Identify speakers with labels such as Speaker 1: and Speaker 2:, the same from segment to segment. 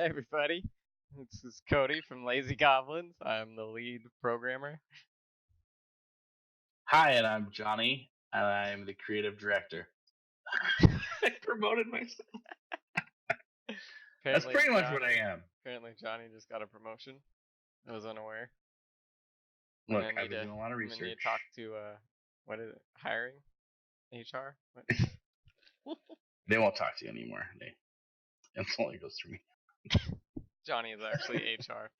Speaker 1: Hey everybody, this is Cody from Lazy Goblins. I'm the lead programmer.
Speaker 2: Hi, and I'm Johnny, and I'm the creative director. I promoted myself. That's
Speaker 1: Apparently,
Speaker 2: pretty much what I
Speaker 1: Johnny.
Speaker 2: am.
Speaker 1: Apparently, Johnny just got a promotion. I was unaware.
Speaker 2: Look,
Speaker 1: I
Speaker 2: I've
Speaker 1: need
Speaker 2: been
Speaker 1: to.
Speaker 2: doing a lot of
Speaker 1: I'm gonna need
Speaker 2: research.
Speaker 1: to talk to what is it? Hiring, HR. What?
Speaker 2: They won't talk to you anymore. It only goes through me.
Speaker 1: Johnny is actually HR.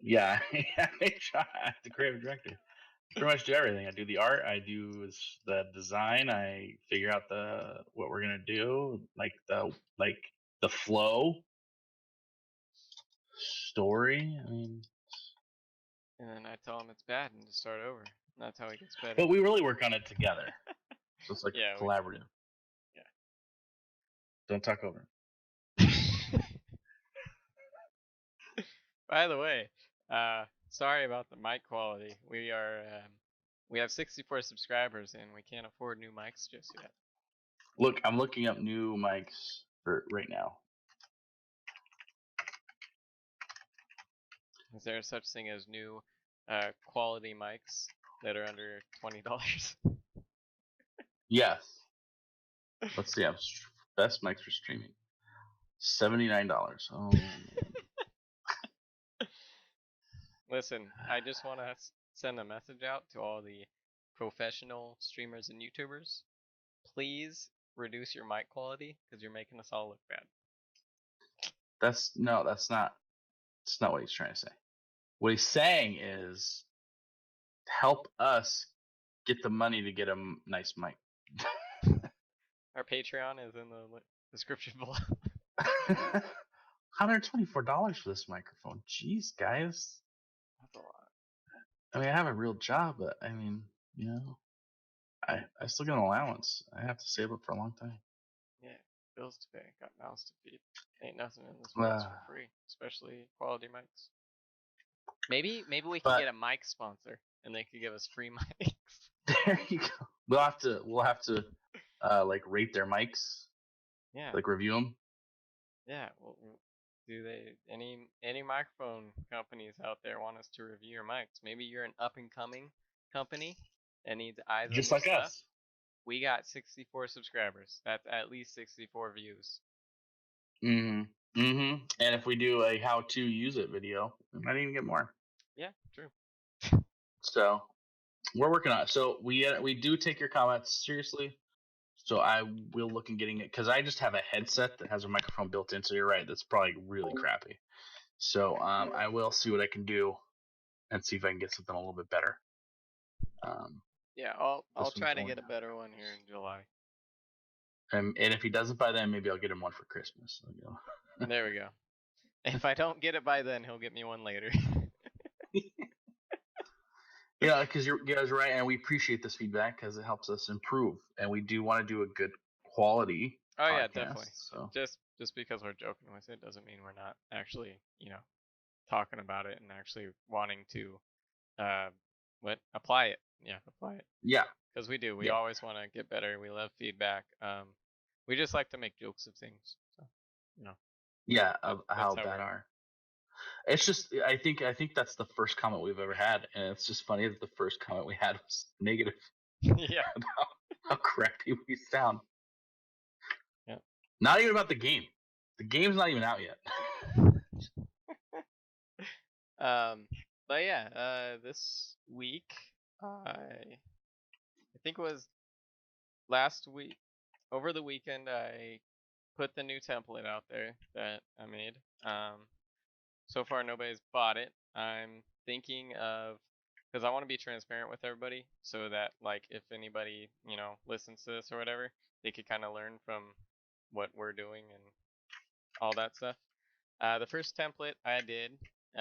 Speaker 2: Yeah, HR, the creative director. Pretty much do everything. I do the art. I do the design. I figure out what we're gonna do, like the flow, story. I mean,
Speaker 1: And then I tell him it's bad and to start over. And that's how he gets better.
Speaker 2: but we really work on it together. So it's like
Speaker 1: Yeah,
Speaker 2: collaborative.
Speaker 1: Yeah.
Speaker 2: Don't talk over.
Speaker 1: By the way, sorry about the mic quality. We have 64 subscribers and we can't afford new mics just yet.
Speaker 2: Look, I'm looking up new mics for right now.
Speaker 1: Is there such thing as new quality mics that are under $20?
Speaker 2: Yes. Let's see. Best mics for streaming. $79. Oh man.
Speaker 1: Listen, I just want to send a message out to all the professional streamers and YouTubers. Please reduce your mic quality because you're making us all look bad.
Speaker 2: That's not what he's trying to say. What he's saying is help us get the money to get a nice mic.
Speaker 1: Our Patreon is in the description below.
Speaker 2: $124 for this microphone. Jeez, guys.
Speaker 1: That's a lot.
Speaker 2: I mean, I have a real job, but I mean, I still get an allowance. I have to save up for a long time.
Speaker 1: Yeah, bills to pay, got mouths to feed. Ain't nothing in this world for free, especially quality mics. Maybe we can get a mic sponsor, and they could give us free mics.
Speaker 2: There you go. We'll have to like rate their mics.
Speaker 1: Yeah.
Speaker 2: Like review them.
Speaker 1: Yeah. Well, do they any microphone companies out there want us to review your mics? Maybe you're an up and coming company that needs eyes on
Speaker 2: Just
Speaker 1: your
Speaker 2: like
Speaker 1: stuff.
Speaker 2: us.
Speaker 1: We got 64 subscribers. That's at least 64 views.
Speaker 2: And if we do a how to use it video, we might even get more.
Speaker 1: Yeah, true.
Speaker 2: So we're working on it. So we do take your comments seriously. So I will look in getting it because I just have a headset that has a microphone built in. So you're right, that's probably really crappy. So I will see what I can do and see if I can get something a little bit better.
Speaker 1: Yeah, I'll try to get a better one here in July.
Speaker 2: And if he doesn't by then, maybe I'll get him one for Christmas. So,
Speaker 1: there we go. If I don't get it by then, he'll get me one later.
Speaker 2: Yeah, because you guys are right, and we appreciate this feedback because it helps us improve, and we do want to do a good quality.
Speaker 1: Oh
Speaker 2: podcast,
Speaker 1: yeah, definitely.
Speaker 2: So
Speaker 1: just because we're joking with it doesn't mean we're not actually, talking about it and actually wanting to, apply it. Yeah, apply it.
Speaker 2: Yeah.
Speaker 1: Because we do. We always want to get better. We love feedback. We just like to make jokes of things. So,
Speaker 2: Yeah, of how bad are. It's just I think that's the first comment we've ever had, and it's just funny that the first comment we had was negative.
Speaker 1: Yeah.
Speaker 2: About how crappy we sound.
Speaker 1: Yeah.
Speaker 2: Not even about the game. The game's not even out yet.
Speaker 1: But yeah, this week I think it was last week, over the weekend, I put the new template out there that I made. So far nobody's bought it. I'm thinking of, because I want to be transparent with everybody, so that like if anybody listens to this or whatever, they could kind of learn from what we're doing and all that stuff. The first template I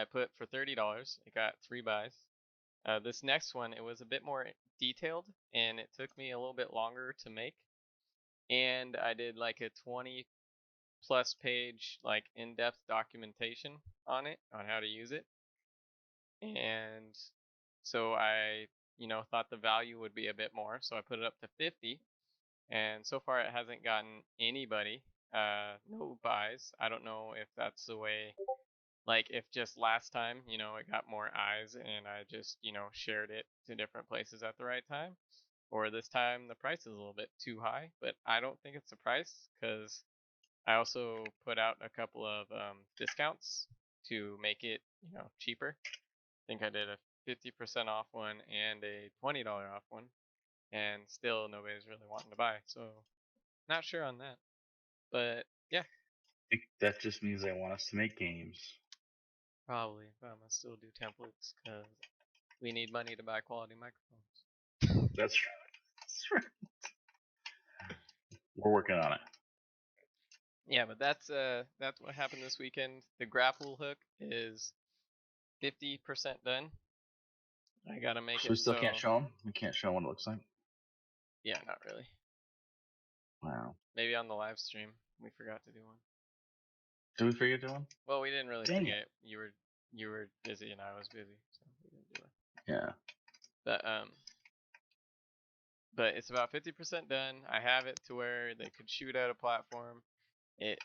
Speaker 1: put for $30. It got 3 buys. This next one, it was a bit more detailed, and it took me a little bit longer to make. And I did like a 20+ page like in-depth documentation on it, on how to use it. And so I, thought the value would be a bit more, so I put it up to 50. And so far it hasn't gotten anybody no buys. I don't know if that's the way. Like if just last time, it got more eyes and I just, shared it to different places at the right time, or this time the price is a little bit too high. But I don't think it's the price because I also put out a couple of discounts to make it, cheaper. I think I did a 50% off one and a $20 off one, and still nobody's really wanting to buy. So not sure on that, but yeah,
Speaker 2: I think that just means they want us to make games.
Speaker 1: probably. But I'm gonna still do templates because we need money to buy quality microphones.
Speaker 2: That's right. We're working on it.
Speaker 1: Yeah, but that's what happened this weekend. The grapple hook is 50% done. I gotta make
Speaker 2: So
Speaker 1: it
Speaker 2: we still
Speaker 1: so.
Speaker 2: can't show them. We can't show what it looks like.
Speaker 1: Yeah, not really.
Speaker 2: Wow.
Speaker 1: Maybe on the live stream we forgot to do one.
Speaker 2: Did we forget to do one?
Speaker 1: Well, we didn't really
Speaker 2: Dang
Speaker 1: forget. You were busy and I was busy, so we didn't do it.
Speaker 2: Yeah.
Speaker 1: But it's about 50% done. I have it to where they could shoot at a platform. It,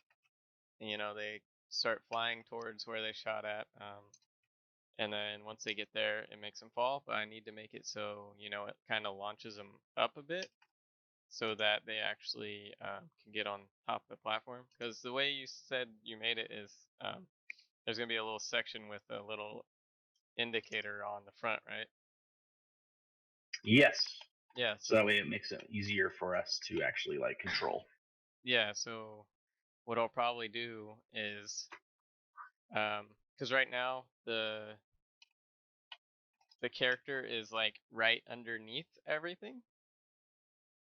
Speaker 1: they start flying towards where they shot at. And then once they get there, it makes them fall. But I need to make it so, it kind of launches them up a bit so that they actually can get on top of the platform. Because the way you said you made it is there's going to be a little section with a little indicator on the front, right?
Speaker 2: Yes.
Speaker 1: Yeah.
Speaker 2: So that way it makes it easier for us to actually like control.
Speaker 1: Yeah. So what I'll probably do is, because right now the character is like right underneath everything.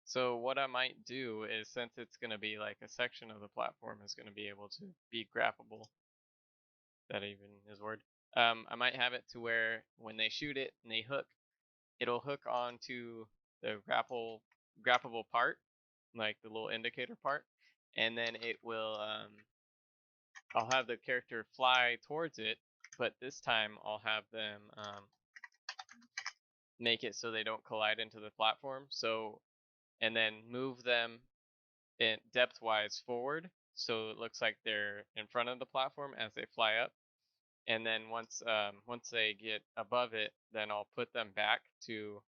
Speaker 1: So what I might do is, since it's going to be like a section of the platform is going to be able to be grabbable, that even is a word, I might have it to where when they shoot it and they hook, it'll hook onto the grappable part, like the little indicator part, and then it will, I'll have the character fly towards it, but this time I'll have them make it so they don't collide into the platform. So, and then move them depth-wise forward, so it looks like they're in front of the platform as they fly up. And then once they get above it, then I'll put them back to,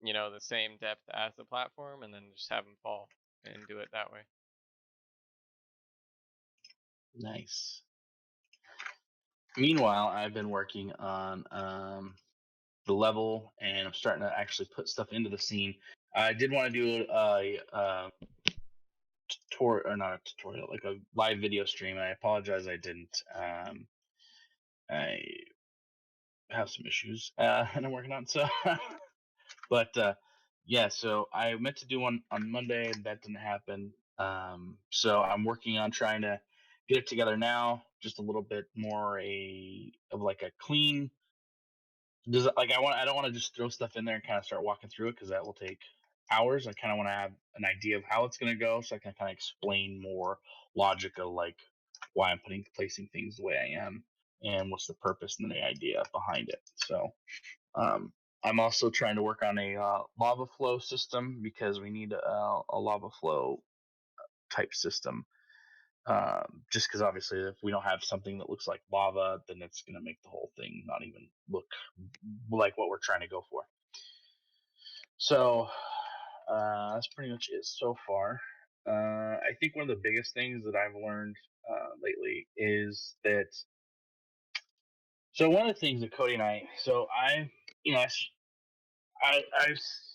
Speaker 1: the same depth as the platform, and then just have them fall and do it that way.
Speaker 2: Nice. Meanwhile, I've been working on the level, and I'm starting to actually put stuff into the scene. I did want to do a tutorial, or not a tutorial, like a live video stream. I apologize, I didn't. I have some issues, and I'm working on so. But yeah, so I meant to do one on Monday, and that didn't happen. So I'm working on trying to get it together now, just a little bit more of like a clean. I don't want to just throw stuff in there and kind of start walking through it because that will take hours. I kind of want to have an idea of how it's going to go, so I can kind of explain more logical, like why I'm placing things the way I am and what's the purpose and the idea behind it. So I'm also trying to work on a lava flow system because we need a lava flow type system. Just because obviously, if we don't have something that looks like lava, then it's going to make the whole thing not even look like what we're trying to go for. So that's pretty much it so far. I think one of the biggest things that I've learned lately is that. So one of the things that Cody and I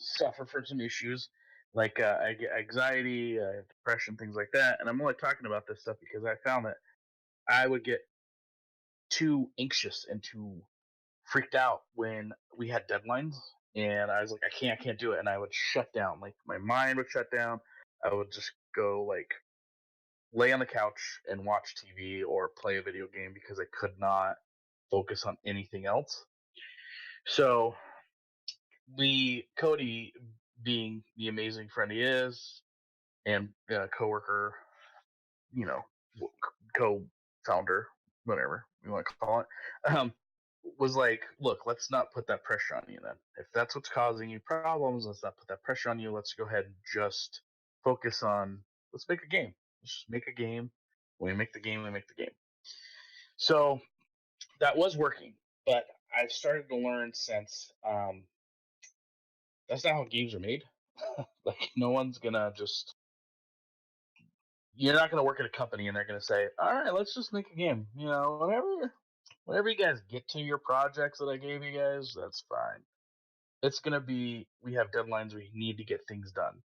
Speaker 2: suffer from some issues like I get anxiety, depression, things like that. And I'm only talking about this stuff because I found that I would get too anxious and too freaked out when we had deadlines, and I was like, I can't do it, and I would shut down. Like my mind would shut down. I would just go like lay on the couch and watch TV or play a video game because I could not focus on anything else. So Cody, being the amazing friend he is, and coworker, you know, co-founder, whatever you want to call it, was like, look, let's not put that pressure on you then. If that's what's causing you problems, let's not put that pressure on you. Let's go ahead and just focus on, let's make a game. Let's just make a game. When we make the game, we make the game. So that was working, but I've started to learn since that's not how games are made. Like no one's gonna just you're not gonna work at a company and they're gonna say, all right, let's just make a game. Whenever you guys get to your projects that I gave you guys, that's fine. It's gonna be we have deadlines, we need to get things done.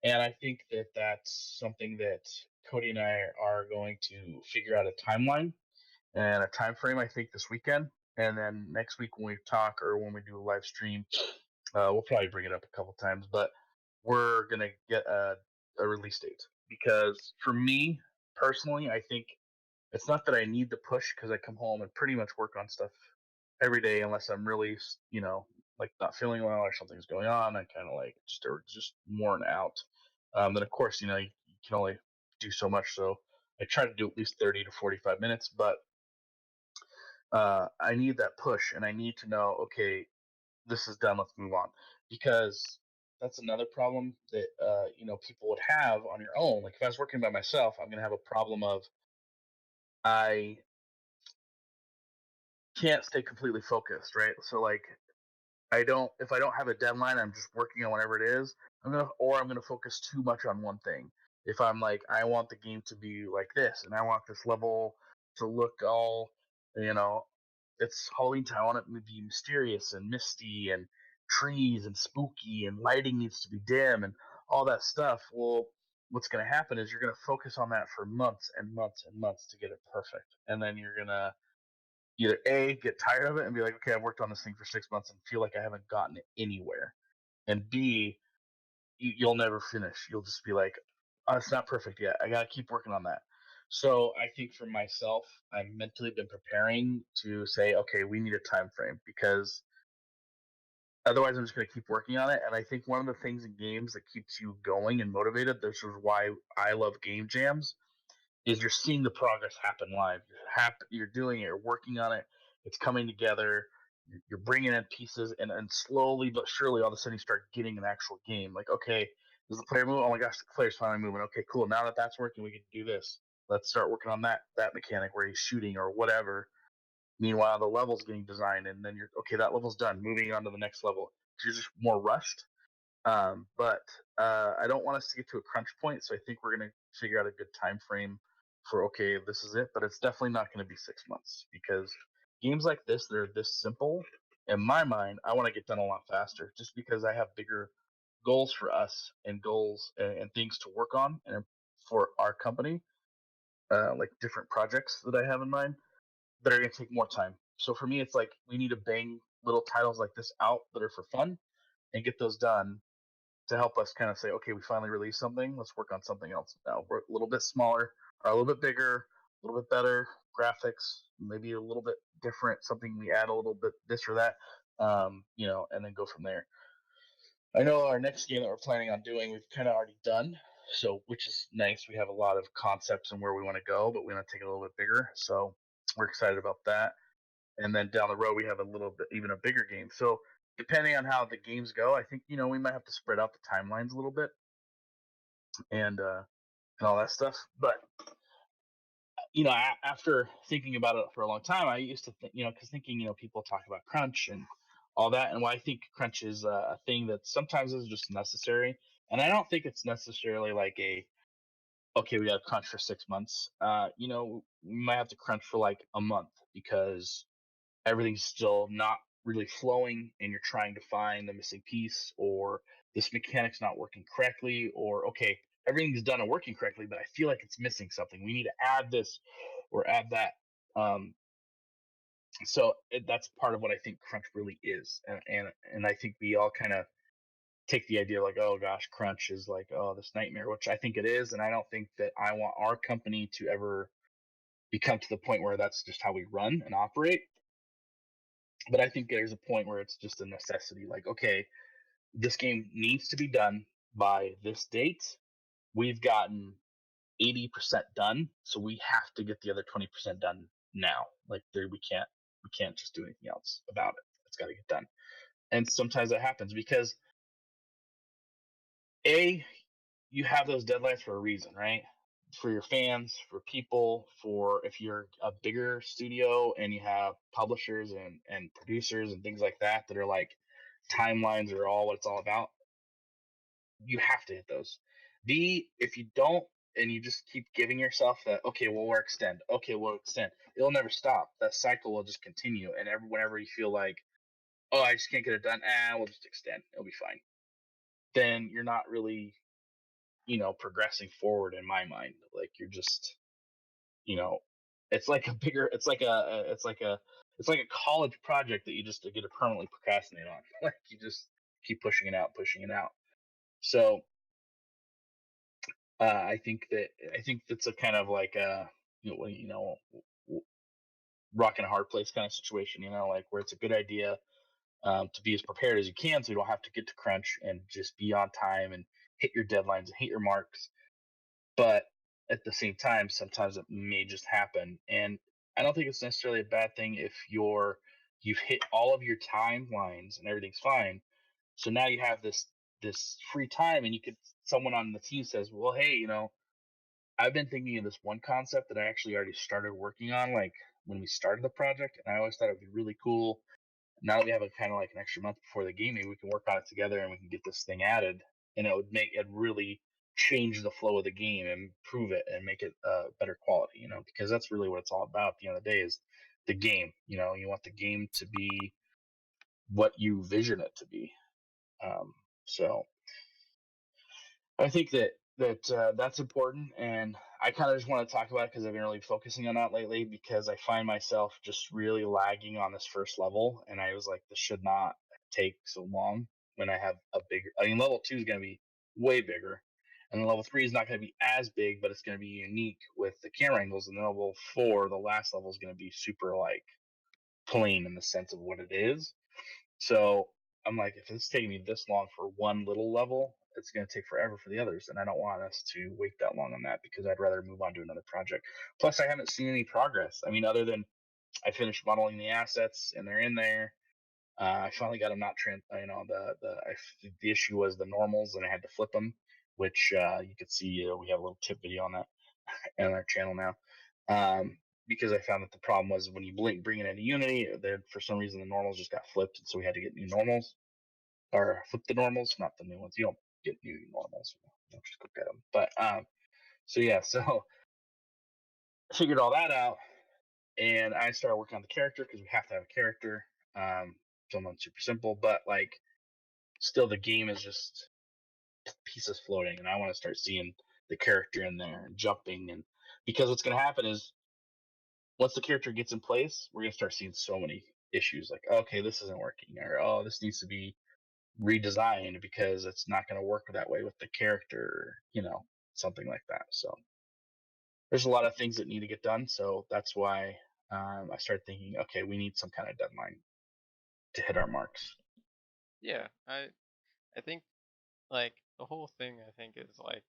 Speaker 2: And I think that that's something that Cody and I are going to figure out a timeline and a time frame. I think this weekend, and then next week when we talk or when we do a live stream, we'll probably bring it up a couple times. But we're gonna get a release date because for me personally, I think it's not that I need the push because I come home and pretty much work on stuff every day unless I'm really, like not feeling well or something's going on. I kind of like just worn out. Then of course, you can only do so much. So I try to do at least 30 to 45 minutes, but I need that push and I need to know, okay, this is done. Let's move on because that's another problem that people would have on your own. Like if I was working by myself, I'm gonna have a problem of I can't stay completely focused, right? So like I don't if I don't have a deadline, I'm just working on whatever it is. I'm gonna focus too much on one thing. If I'm like I want the game to be like this and I want this level to look all you know it's Halloween time. I want it to be mysterious and misty and trees and spooky and lighting needs to be dim and all that stuff. Well, what's going to happen is you're going to focus on that for months and months and months to get it perfect. And then you're going to either A, get tired of it and be like, okay, I've worked on this thing for 6 months and feel like I haven't gotten it anywhere. And B, you'll never finish. You'll just be like, oh, it's not perfect yet. I got to keep working on that. So I think for myself, I've mentally been preparing to say, okay, we need a time frame because otherwise I'm just going to keep working on it. And I think one of the things in games that keeps you going and motivated, this is why I love game jams, is you're seeing the progress happen live. You're doing it. You're working on it. It's coming together. You're bringing in pieces, and slowly but surely, all of a sudden, you start getting an actual game. Like, okay, does the player move? Oh my gosh, the player's finally moving. Okay, cool. Now that that's working, we can do this. Let's start working on that mechanic where he's shooting or whatever. Meanwhile, the level's getting designed, and then you're okay. That level's done. Moving on to the next level. You're just more rushed. But I don't want us to get to a crunch point, so I think we're going to figure out a good time frame for okay, this is it. But it's definitely not going to be 6 months because games like this, they're this simple. In my mind, I want to get done a lot faster, just because I have bigger goals for us and goals and things to work on and for our company, like different projects that I have in mind that are going to take more time. So for me, it's like we need to bang little titles like this out that are for fun and get those done to help us kind of say, okay, we finally released something. Let's work on something else now. We're a little bit smaller, or a little bit bigger, a little bit better graphics, maybe a little bit different. Something we add a little bit this or that, and then go from there. I know our next game that we're planning on doing, we've kind of already done, so which is nice. We have a lot of concepts and where we want to go, but we want to take it a little bit bigger. So we're excited about that. And then down the road, we have a little bit even a bigger game. So depending on how the games go, I think we might have to spread out the timelines a little bit and all that stuff. But after thinking about it for a long time, I used to think, because thinking, people talk about crunch and all that, and why I think crunch is a thing that sometimes is just necessary. And I don't think it's necessarily like okay, we got to crunch for 6 months. We might have to crunch for like a month because everything's still not really flowing and you're trying to find the missing piece or this mechanic's not working correctly or okay, everything's done and working correctly, but I feel like it's missing something. We need to add this or add that. That's part of what I think crunch really is. And I think we all kind of take the idea like, oh gosh, crunch is like, oh, this nightmare, which I think it is. And I don't think that I want our company to ever become to the point where that's just how we run and operate. But I think there's a point where it's just a necessity. Like, okay, this game needs to be done by this date. We've gotten 80% done, so we have to get the other 20% done now. Like, we can't just do anything else about it. It's got to get done. And sometimes that happens because you have those deadlines for a reason, right? for your fans, for people, for if you're a bigger studio and you have publishers and producers and things like that are like timelines are all what it's all about, you have to hit those. B, if you don't and you just keep giving yourself that, okay, well, we'll extend, it'll never stop. That cycle will just continue. And whenever you feel like, oh, I just can't get it done, we'll just extend, it'll be fine. Then you're not really, progressing forward in my mind. Like you're just, you know, it's like a bigger, it's like a college project that you just get to permanently procrastinate on. Like you just keep pushing it out. So I think that's a kind of like a rock and a hard place kind of situation. Like where it's a good idea to be as prepared as you can, so you don't have to get to crunch and just be on time and hit your deadlines and hit your marks. But at the same time, sometimes it may just happen, and I don't think it's necessarily a bad thing if you've hit all of your timelines and everything's fine. So now you have this free time, and someone on the team says, well, hey, I've been thinking of this one concept that I actually already started working on, like when we started the project, and I always thought it'd be really cool. Now that we have a kind of like an extra month before the game, maybe we can work on it together and we can get this thing added, and it would make it really change the flow of the game and improve it and make it better quality. Because that's really what it's all about. At the end of the day, is the game. You want the game to be what you vision it to be. So I think that's important, and I kind of just want to talk about it because I've been really focusing on that lately. Because I find myself just really lagging on this first level, and I was like, this should not take so long when I have a bigger. I mean, level 2 is going to be way bigger, and then level 3 is not going to be as big, but it's going to be unique with the camera angles. And then level 4, the last level, is going to be super like plain in the sense of what it is. So I'm like, if it's taking me this long for one little level, it's going to take forever for the others. And I don't want us to wait that long on that because I'd rather move on to another project. Plus, I haven't seen any progress. I mean, other than I finished modeling the assets and they're in there. I finally got them not the issue was the normals and I had to flip them, which you could see we have a little tip video on that on our channel now. Because I found that the problem was when you bring it into Unity, for some reason the normals just got flipped, and so we had to get new normals or flip the normals, not the new ones. You don't get new normals, you don't just go get them. But so yeah, so I figured all that out, and I started working on the character because we have to have a character. Someone super simple, but like still the game is just pieces floating, and I want to start seeing the character in there and jumping, and because what's going to happen is once the character gets in place, we're gonna start seeing so many issues like, okay, this isn't working, or oh, this needs to be redesigned because it's not going to work that way with the character, something like that. So there's a lot of things that need to get done. So that's why I started thinking, okay, we need some kind of deadline to hit our marks.
Speaker 1: Yeah, I think like the whole thing I think is like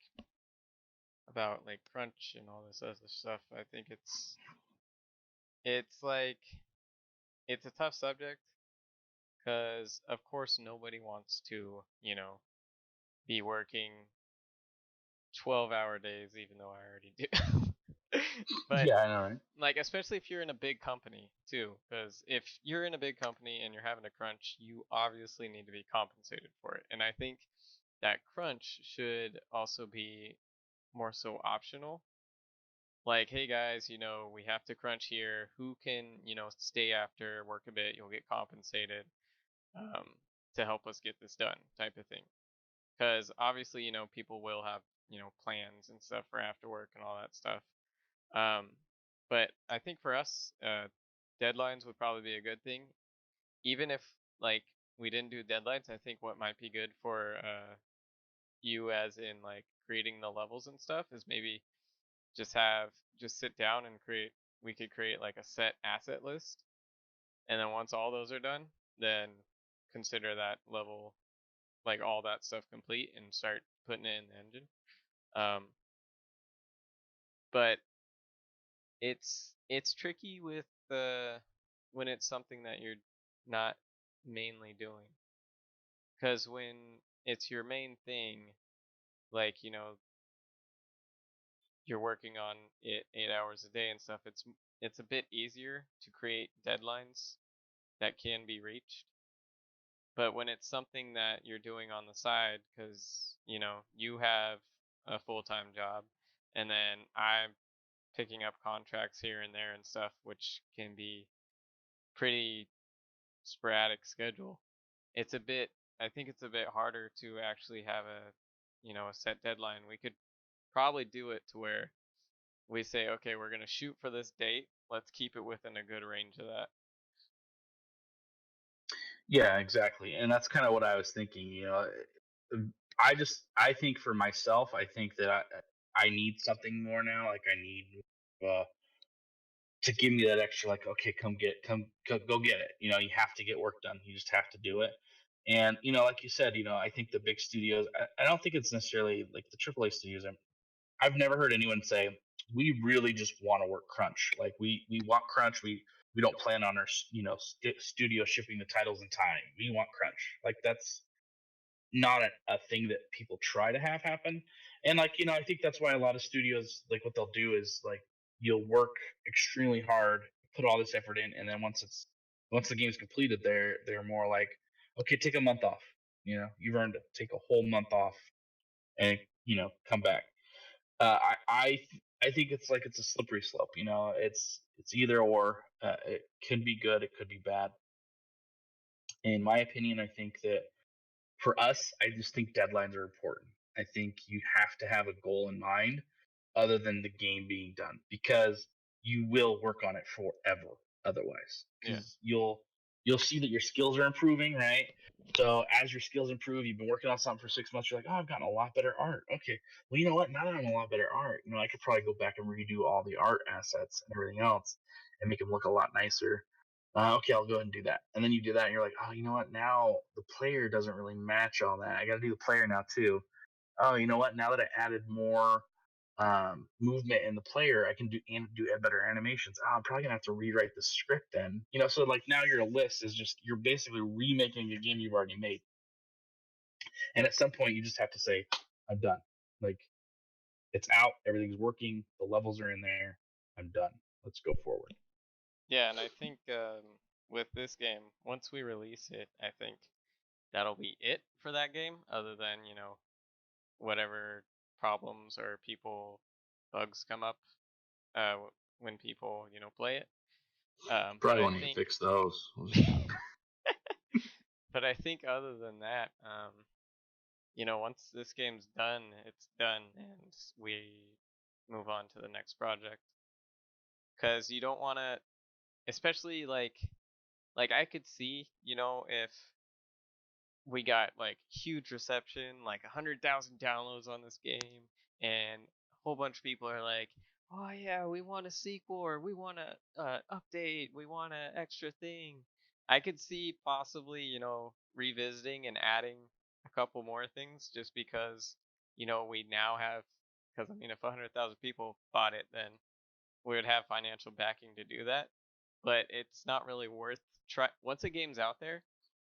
Speaker 1: about like crunch and all this other stuff. I think it's like it's a tough subject because of course nobody wants to, be working 12-hour days even though I already do. But
Speaker 2: Yeah, I know, right?
Speaker 1: like especially if you're in a big company too, because if you're in a big company and you're having a crunch, you obviously need to be compensated for it. And I think that crunch should also be more so optional. Like, hey guys, we have to crunch here. Who can, stay after, work a bit, you'll get compensated um, to help us get this done, type of thing. Because obviously, people will have, plans and stuff for after work and all that stuff. Um, but I think for us, deadlines would probably be a good thing. Even if, like, we didn't do deadlines, I think what might be good for you as in, like, creating the levels and stuff is maybe just sit down and we could create like a set asset list, and then once all those are done, then consider that level, like all that stuff complete, and start putting it in the engine. um but it's tricky with the when it's something that you're not mainly doing, because when it's your main thing, like you're working on it 8 hours a day and stuff, it's a bit easier to create deadlines that can be reached. But when it's something that you're doing on the side, because you have a full-time job, and then I'm picking up contracts here and there and stuff, which can be pretty sporadic schedule. It's a bit, I think it's a bit harder to actually have a set deadline. We could probably do it to where we say, okay, we're gonna shoot for this date. Let's keep it within a good range of that.
Speaker 2: Yeah, exactly. And that's kind of what I was thinking. I think for myself, I think that I need something more now. Like I need uh, to give me that extra, like, okay, go get it. You have to get work done. You just have to do it. And like you said, I think the big studios. I don't think it's necessarily like the AAA studios. I've never heard anyone say we really just want to work crunch. Like we want crunch. We don't plan on our studio shipping the titles in time. We want crunch. Like that's not a thing that people try to have happen. And like I think that's why a lot of studios, like what they'll do is like you'll work extremely hard, put all this effort in, and then once the game's completed, they're more like, okay, take a month off. You've earned it. Take a whole month off and come back. I think it's like it's a slippery slope. It's either or. It could be good, it could be bad. In my opinion, I think that for us, I just think deadlines are important. I think you have to have a goal in mind other than the game being done because you will work on it forever otherwise
Speaker 1: Yeah.
Speaker 2: because you'll see that your skills are improving, right? So as your skills improve, you've been working on something for 6 months, you're like, oh, I've gotten a lot better art. Okay, well, you know what, now that I'm a lot better art, I could probably go back and redo all the art assets and everything else and make them look a lot nicer. Okay, I'll go ahead and do that. And then you do that, and you're like, oh, you know what? Now the player doesn't really match all that. I got to do the player now too. Oh, you know what? Now that I added more movement in the player, I can do better animations. Oh, I'm probably gonna have to rewrite the script then. So like now your list is just you're basically remaking a game you've already made. And at some point, you just have to say, I'm done. Like it's out, everything's working, the levels are in there. I'm done. Let's go forward.
Speaker 1: Yeah, and I think with this game, once we release it, I think that'll be it for that game, other than, whatever problems or people bugs come up when people, play it. But
Speaker 2: Probably
Speaker 1: I
Speaker 2: won't even
Speaker 1: think
Speaker 2: fix those.
Speaker 1: but I think other than that, once this game's done, it's done and we move on to the next project. Cuz you don't want to, especially like I could see, if we got like huge reception, like 100,000 downloads on this game, and a whole bunch of people are like, "Oh yeah, we want a sequel, or we want a update, we want an extra thing." I could see possibly, revisiting and adding a couple more things, just because, we now have, because I mean, if 100,000 people bought it, then we would have financial backing to do that. But it's not really worth try. Once a game's out there,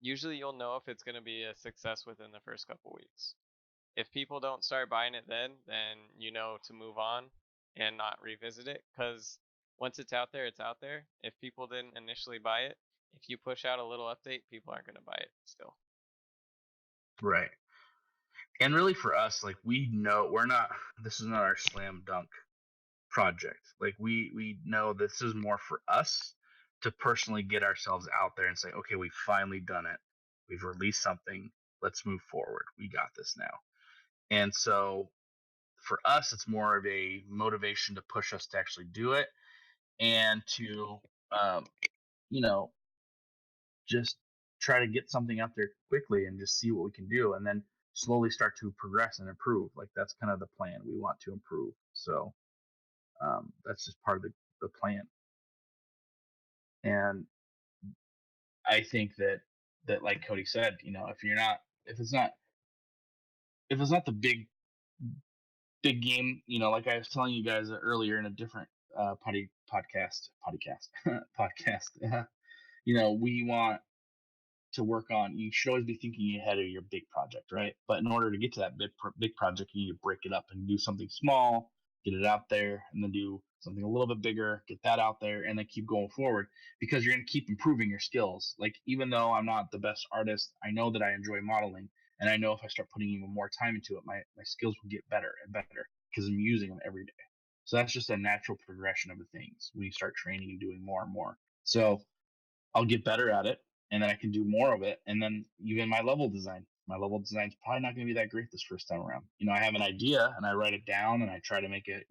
Speaker 1: usually you'll know if it's going to be a success within the first couple weeks. If people don't start buying it then you know to move on and not revisit it, because once it's out there, it's out there. If people didn't initially buy it, if you push out a little update, people aren't going to buy it still.
Speaker 2: Right. And really for us, like we know we're not this is not our slam dunk project. Like we know this is more for us to personally get ourselves out there and say, okay, we've finally done it. We've released something. Let's move forward. We got this now. And so for us, it's more of a motivation to push us to actually do it and to, um, you know, just try to get something out there quickly and just see what we can do. And then slowly start to progress and improve. Like that's kind of the plan. We want to improve. So that's just part of the plan. And I think that like Cody said, if it's not if it's not the big game, like I was telling you guys earlier in a different podcast, we want to work on. You should always be thinking ahead of your big project, right? But in order to get to that big project, you need to break it up and do something small, get it out there, and then do something a little bit bigger, get that out there, and then keep going forward because you're going to keep improving your skills. Like, even though I'm not the best artist, I know that I enjoy modeling, and I know if I start putting even more time into it, my skills will get better and better because I'm using them every day. So that's just a natural progression of the things when you start training and doing more and more. So I'll get better at it, and then I can do more of it. And then even my level design is probably not going to be that great this first time around. I have an idea and I write it down and I try to make it,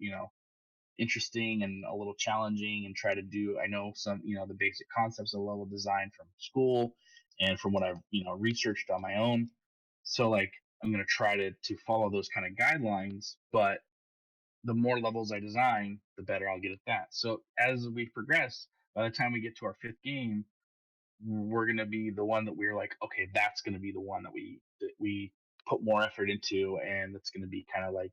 Speaker 2: interesting and a little challenging, and try to do. I know some, the basic concepts of level design from school and from what I've, researched on my own. So like I'm going to try to follow those kind of guidelines, but the more levels I design, the better I'll get at that. So as we progress, by the time we get to our fifth game, we're going to be the one that we're like, okay, that's going to be the one that we put more effort into, and that's going to be kind of like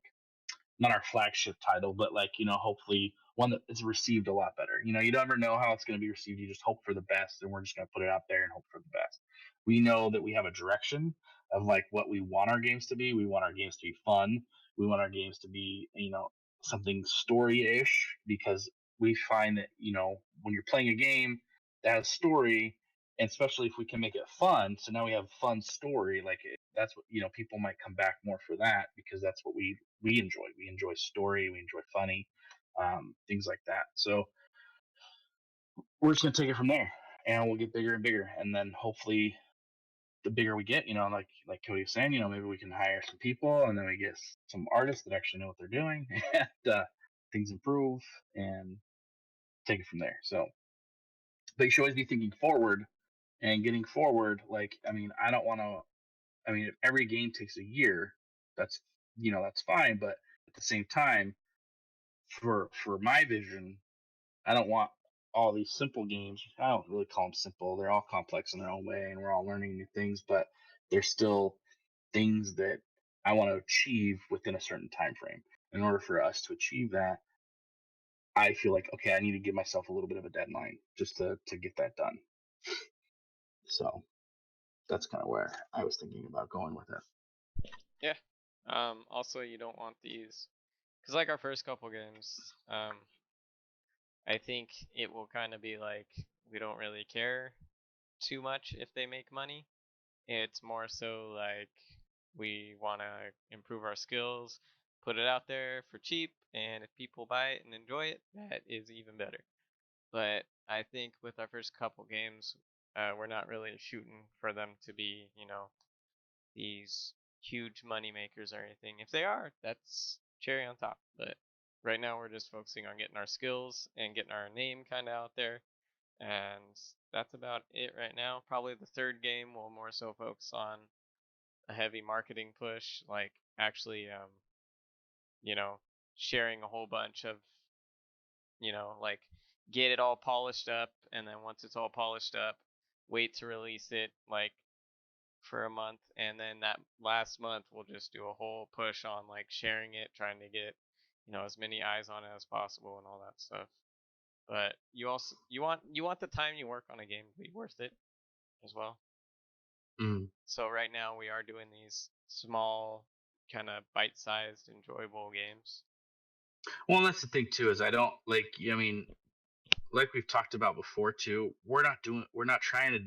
Speaker 2: not our flagship title, but like, hopefully one that is received a lot better. You never know how it's going to be received. You just hope for the best, and we're just going to put it out there and hope for the best. We know that we have a direction of like what we want our games to be. We want our games to be fun. We want our games to be, something story-ish, because we find that, when you're playing a game that has story, and especially if we can make it fun, so now we have fun story, like that's what, people might come back more for that, because that's what we enjoy. We enjoy story, we enjoy funny, things like that. So we're just gonna take it from there, and we'll get bigger and bigger, and then hopefully the bigger we get, like Cody was saying, maybe we can hire some people, and then we get some artists that actually know what they're doing, and things improve, and take it from there. So, but you should always be thinking forward and getting forward. Like, I mean, I don't want to. I mean, if every game takes a year, that's that's fine. But at the same time, for my vision, I don't want all these simple games. I don't really call them simple. They're all complex in their own way, and we're all learning new things. But they're still things that I want to achieve within a certain time frame. In order for us to achieve that, I feel like, okay, I need to give myself a little bit of a deadline just to get that done. So that's kind of where I was thinking about going with it.
Speaker 1: Yeah. Also, you don't want these, because like our first couple games, I think it will kind of be like we don't really care too much if they make money. It's more so like we want to improve our skills, put it out there for cheap, and if people buy it and enjoy it, that is even better. But I think with our first couple games, we're not really shooting for them to be, these huge money makers or anything. If they are, that's cherry on top. But right now, we're just focusing on getting our skills and getting our name kind of out there, and that's about it right now. Probably the third game will more so focus on a heavy marketing push, like actually, you know, sharing a whole bunch of, like get it all polished up, and then once it's all polished up, wait to release it like for a month, and then that last month we'll just do a whole push on like sharing it, trying to get, as many eyes on it as possible and all that stuff. But you want the time you work on a game to be worth it as well.
Speaker 2: Mm.
Speaker 1: So right now we are doing these small, kind of bite-sized, enjoyable games.
Speaker 2: Well, that's the thing too, is I don't like. I mean, like we've talked about before too. We're not trying to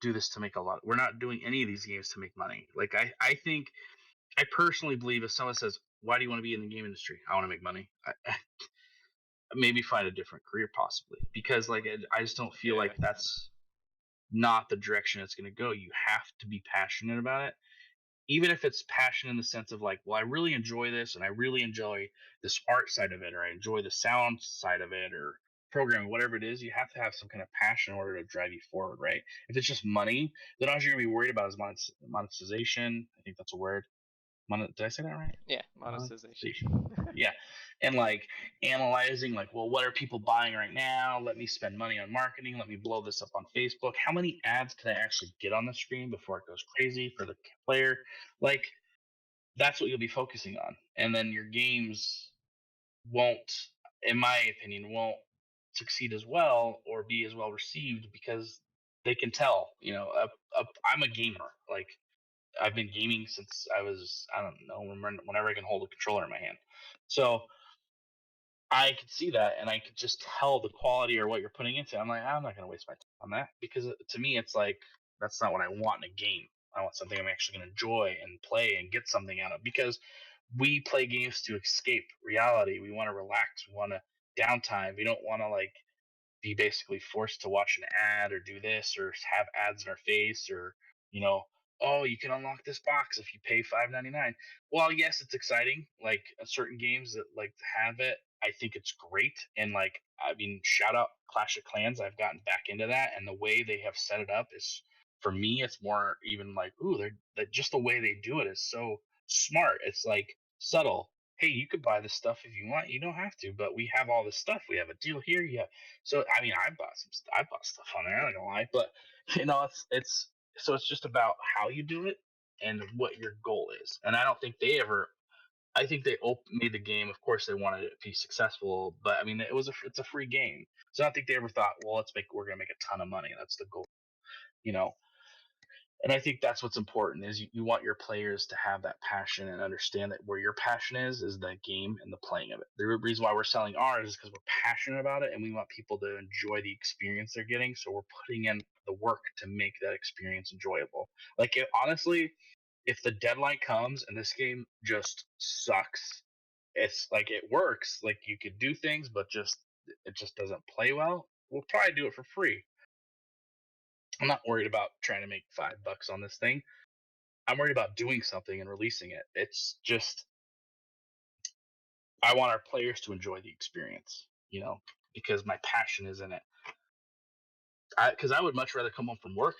Speaker 2: do this to make a lot. We're not doing any of these games to make money. Like I think I personally believe if someone says, "Why do you want to be in the game industry?" I want to make money. Maybe find a different career, possibly, because like I just don't feel
Speaker 1: Yeah.
Speaker 2: like that's not the direction it's going to go. You have to be passionate about it, even if it's passion in the sense of like, well, I really enjoy this, and I really enjoy this art side of it, or I enjoy the sound side of it, or programming, whatever it is. You have to have some kind of passion in order to drive you forward, right? If it's just money, then all you're gonna be worried about is monetization. I think that's a word. Did I say that right?
Speaker 1: Yeah, monetization.
Speaker 2: Yeah. And like analyzing, like, well, what are people buying right now? Let me spend money on marketing. Let me blow this up on Facebook. How many ads can I actually get on the screen before it goes crazy for the player? Like, that's what you'll be focusing on. And then your games won't, in my opinion, won't succeed as well or be as well received, because they can tell, I'm a gamer. Like, I've been gaming since I was, I don't know, whenever I can hold a controller in my hand. So I could see that, and I could just tell the quality or what you're putting into it. I'm like, I'm not gonna waste my time on that because to me, it's like that's not what I want in a game. I want something I'm actually gonna enjoy and play and get something out of. Because we play games to escape reality. We want to relax. We want to downtime. We don't want to like be basically forced to watch an ad or do this or have ads in our face or you know oh you can unlock this box if you pay $5.99. Well, yes, it's exciting, like certain games that like have it. I think it's great, and like I mean, shout out Clash of Clans. I've gotten back into that, and the way they have set it up is, for me, it's more even like ooh, they're just the way they do it is so smart. It's like subtle. Hey, you could buy this stuff if you want, you don't have to, but we have all this stuff. We have a deal here. You have so I mean, I bought stuff on there. I'm not gonna lie, but it's so it's just about how you do it and what your goal is. And I don't think they ever. I think they made the game. Of course, they wanted it to be successful, but I mean, it's a free game, so I don't think they ever thought, well, we're gonna make a ton of money. That's the goal, you know and I think that's what's important is you want your players to have that passion and understand that where your passion is the game and the playing of it. The reason why we're selling ours is because we're passionate about it and we want people to enjoy the experience they're getting. So we're putting in the work to make that experience enjoyable. Like honestly, if the deadline comes and this game just sucks, it's like it works, like you could do things, but just it just doesn't play well. We'll probably do it for free. I'm not worried about trying to make $5 on this thing. I'm worried about doing something and releasing it. It's just I want our players to enjoy the experience, because my passion is in it. Because I would much rather come home from work,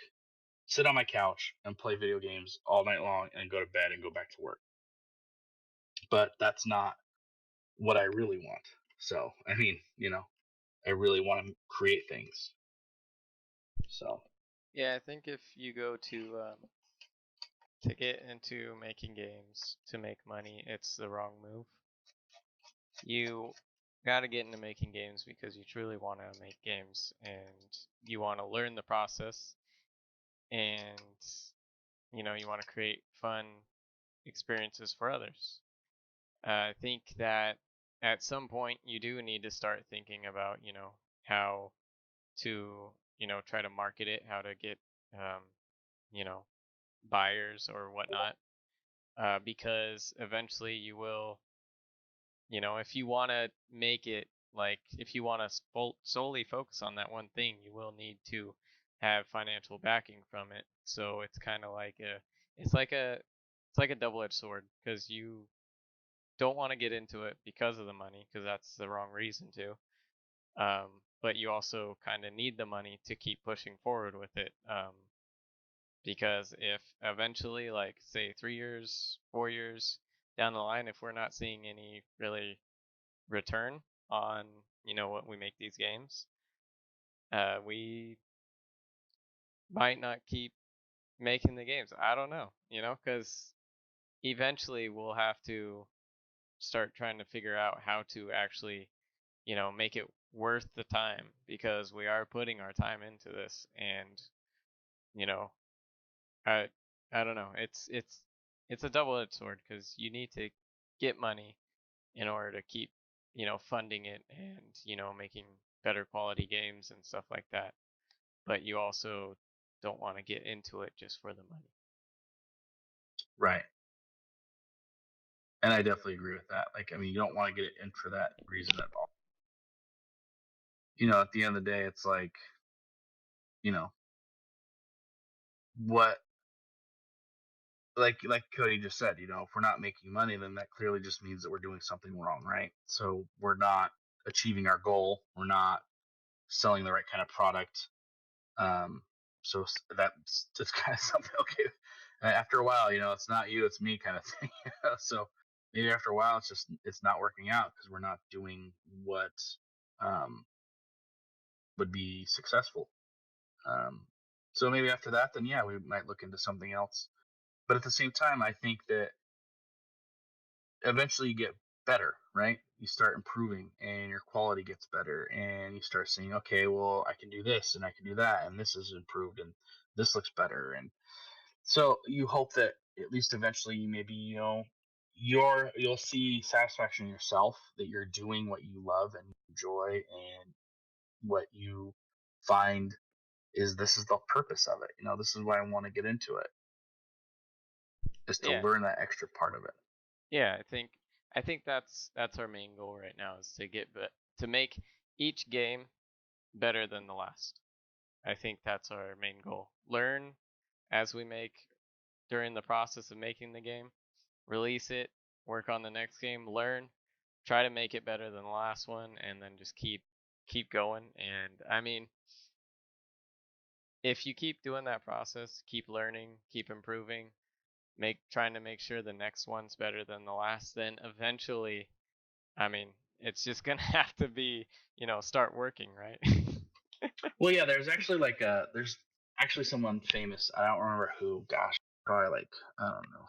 Speaker 2: sit on my couch, and play video games all night long, and go to bed and go back to work. But that's not what I really want. So I mean, I really want to create things. So
Speaker 1: Yeah, I think if you go to get into making games to make money, it's the wrong move. You got to get into making games because you truly want to make games and you want to learn the process and you want to create fun experiences for others. I think that at some point you do need to start thinking about, how to, try to market it, how to get, um, you know, buyers or whatnot, because eventually you will, if you want to make it like, if you want to solely focus on that one thing, you will need to have financial backing from it. So it's kind of like it's like a, it's like a double-edged sword because you don't want to get into it because of the money, because that's the wrong reason to. Um, but you also kind of need the money to keep pushing forward with it. Because if eventually, like say 3 years, 4 years down the line, if we're not seeing any really return on what we make these games, we might not keep making the games. I don't know, because eventually we'll have to start trying to figure out how to actually make it worth the time because we are putting our time into this and you know I I don't know. It's a double-edged sword because you need to get money in order to keep funding it and making better quality games and stuff like that. But you also don't want to get into it just for the money.
Speaker 2: right, and I definitely agree with that. Like, I mean, you don't want to get it in for that reason at all. At the end of the day, it's like, you know, what like Cody just said, if we're not making money, then that clearly just means that we're doing something wrong, right? So we're not achieving our goal. We're not selling the right kind of product. So that's just kind of something. Okay, after a while, it's not you, it's me, kind of thing. So maybe after a while, it's not working out because we're not doing what um, would be successful. Um, so maybe after that, then yeah, we might look into something else. But at the same time, I think that eventually you get better, right? You start improving and your quality gets better and you start saying, okay, well, I can do this and I can do that and this is improved and this looks better. And so you hope that at least eventually maybe, you'll see satisfaction in yourself that you're doing what you love and enjoy, and what you find is this is the purpose of it. This is why I want to get into it, is to
Speaker 1: Yeah,
Speaker 2: learn that extra part of it.
Speaker 1: yeah. I think that's our main goal right now is to make each game better than the last. I think that's our main goal. Learn as we make during the process of making the game, release it, work on the next game, learn, try to make it better than the last one, and then just keep going. And I mean, if you keep doing that process, keep learning, keep improving, make trying to make sure the next one's better than the last, then eventually, I mean, it's just gonna have to be, start working, right?
Speaker 2: Well, yeah, there's actually someone famous. I don't remember who. Gosh, probably like, I don't know.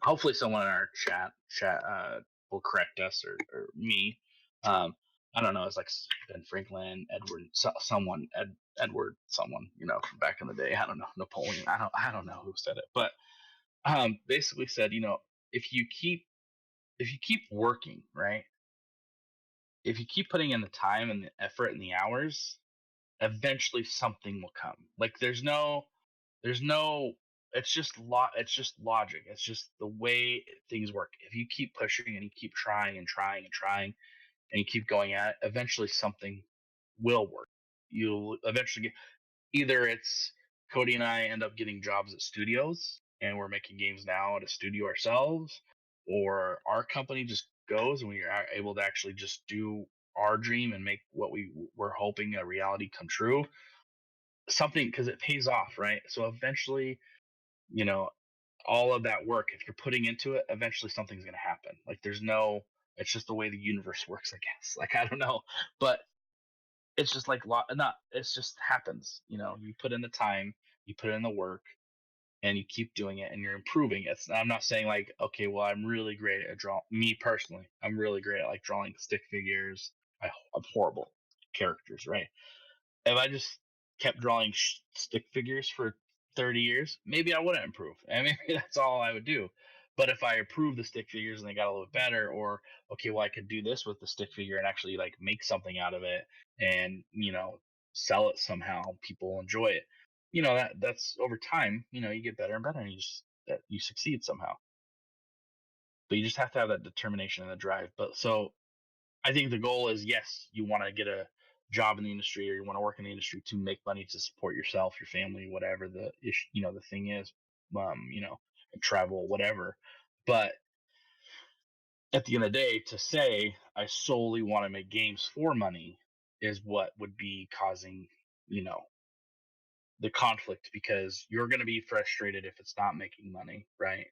Speaker 2: Hopefully, someone in our chat will correct us, or me. Um, I don't know. It's like Ben Franklin, Edward, someone, Edward, someone, from back in the day. I don't know, Napoleon. I don't know who said it, but basically said, if you keep if you keep working, right? If you keep putting in the time and the effort and the hours, eventually something will come. Like there's no it's just logic. It's just the way things work. If you keep pushing and you keep trying and trying and trying and you keep going at it, eventually something will work. You'll eventually get, either it's Cody and I end up getting jobs at studios and we're making games now at a studio ourselves, or our company just goes and we are able to actually just do our dream and make what we were hoping a reality come true. Something, because it pays off, right? So eventually, you know, all of that work, if you're putting into it, eventually something's going to happen. Like there's no, it's just the way the universe works, I guess. Like I don't know, but it's just like not. It's just happens. You put in the time, you put in the work, and you keep doing it, and you're improving. I'm not saying like, okay, well, I'm really great at draw. Me personally, I'm really great at like drawing stick figures. I'm horrible characters, right? If I just kept drawing stick figures for 30 years, maybe I wouldn't improve. And maybe that's all I would do. But if I improved the stick figures and they got a little bit better, or okay, well, I could do this with the stick figure and actually like make something out of it, and sell it somehow, people enjoy it. That's over time. You get better and better, and you succeed somehow. But you just have to have that determination and the drive. But so I think the goal is, yes, you want to get a job in the industry, or you want to work in the industry to make money to support yourself, your family, whatever the issue, the thing is, and travel, whatever. But at the end of the day, to say I solely want to make games for money is what would be causing, you know, the conflict, because you're going to be frustrated if it's not making money, right?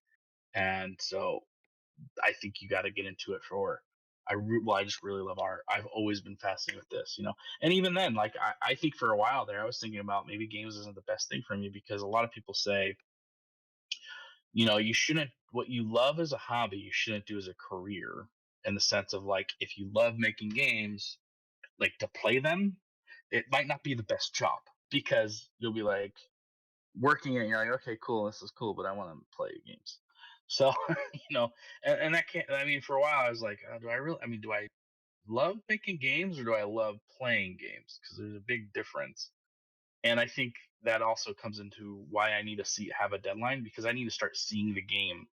Speaker 2: And so I think you got to get into it for. I just really love art. I've always been fascinated with this, and even then, like I think for a while there, I was thinking about maybe games isn't the best thing for me, because a lot of people say, you shouldn't, what you love as a hobby, you shouldn't do as a career, in the sense of like, if you love making games, like to play them, it might not be the best job, because you'll be like working it, and you're like, okay, cool, this is cool, but I want to play games. So, you know, and that can't, I mean, for a while I was like, do I love making games, or do I love playing games? Because there's a big difference. And I think that also comes into why I need to have a deadline, because I need to start seeing the game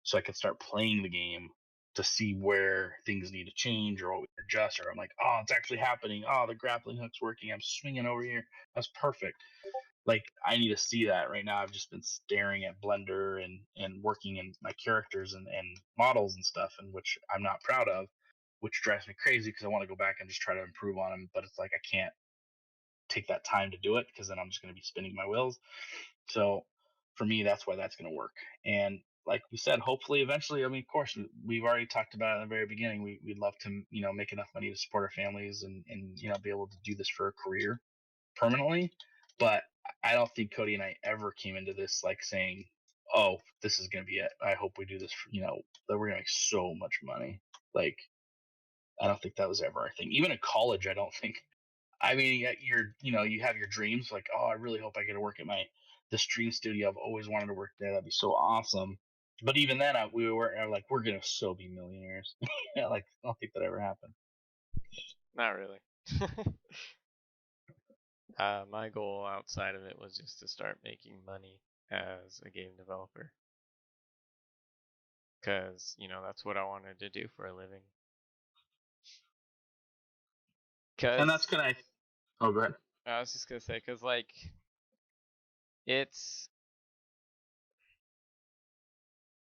Speaker 2: so I can start playing the game to see where things need to change or what we adjust. Or I'm like, oh, it's actually happening. Oh, the grappling hook's working. I'm swinging over here. That's perfect. Like I need to see that. Right now I've just been staring at Blender and working in my characters and models and stuff, and which I'm not proud of, which drives me crazy, because I want to go back and just try to improve on them, but it's like I can't take that time to do it, because then I'm just going to be spinning my wheels. So for me, that's why that's going to work. And like we said, hopefully eventually, I mean, of course, we've already talked about it in the very beginning, we'd love to make enough money to support our families, and be able to do this for a career permanently. But I don't think Cody and I ever came into this like saying, "Oh, this is going to be it. I hope we do this. That we're going to make so much money." Like I don't think that was ever our thing. Even in college, I don't think. I mean, you have your dreams, like, oh, I really hope I get to work at this dream studio. I've always wanted to work there. That'd be so awesome. But even then, we were like, we're gonna so be millionaires. Like, I don't think that ever happened.
Speaker 1: Not really. My goal outside of it was just to start making money as a game developer, because that's what I wanted to do for a living.
Speaker 2: And that's
Speaker 1: Because
Speaker 2: kind of. Oh, go ahead.
Speaker 1: I was just gonna say, because like it's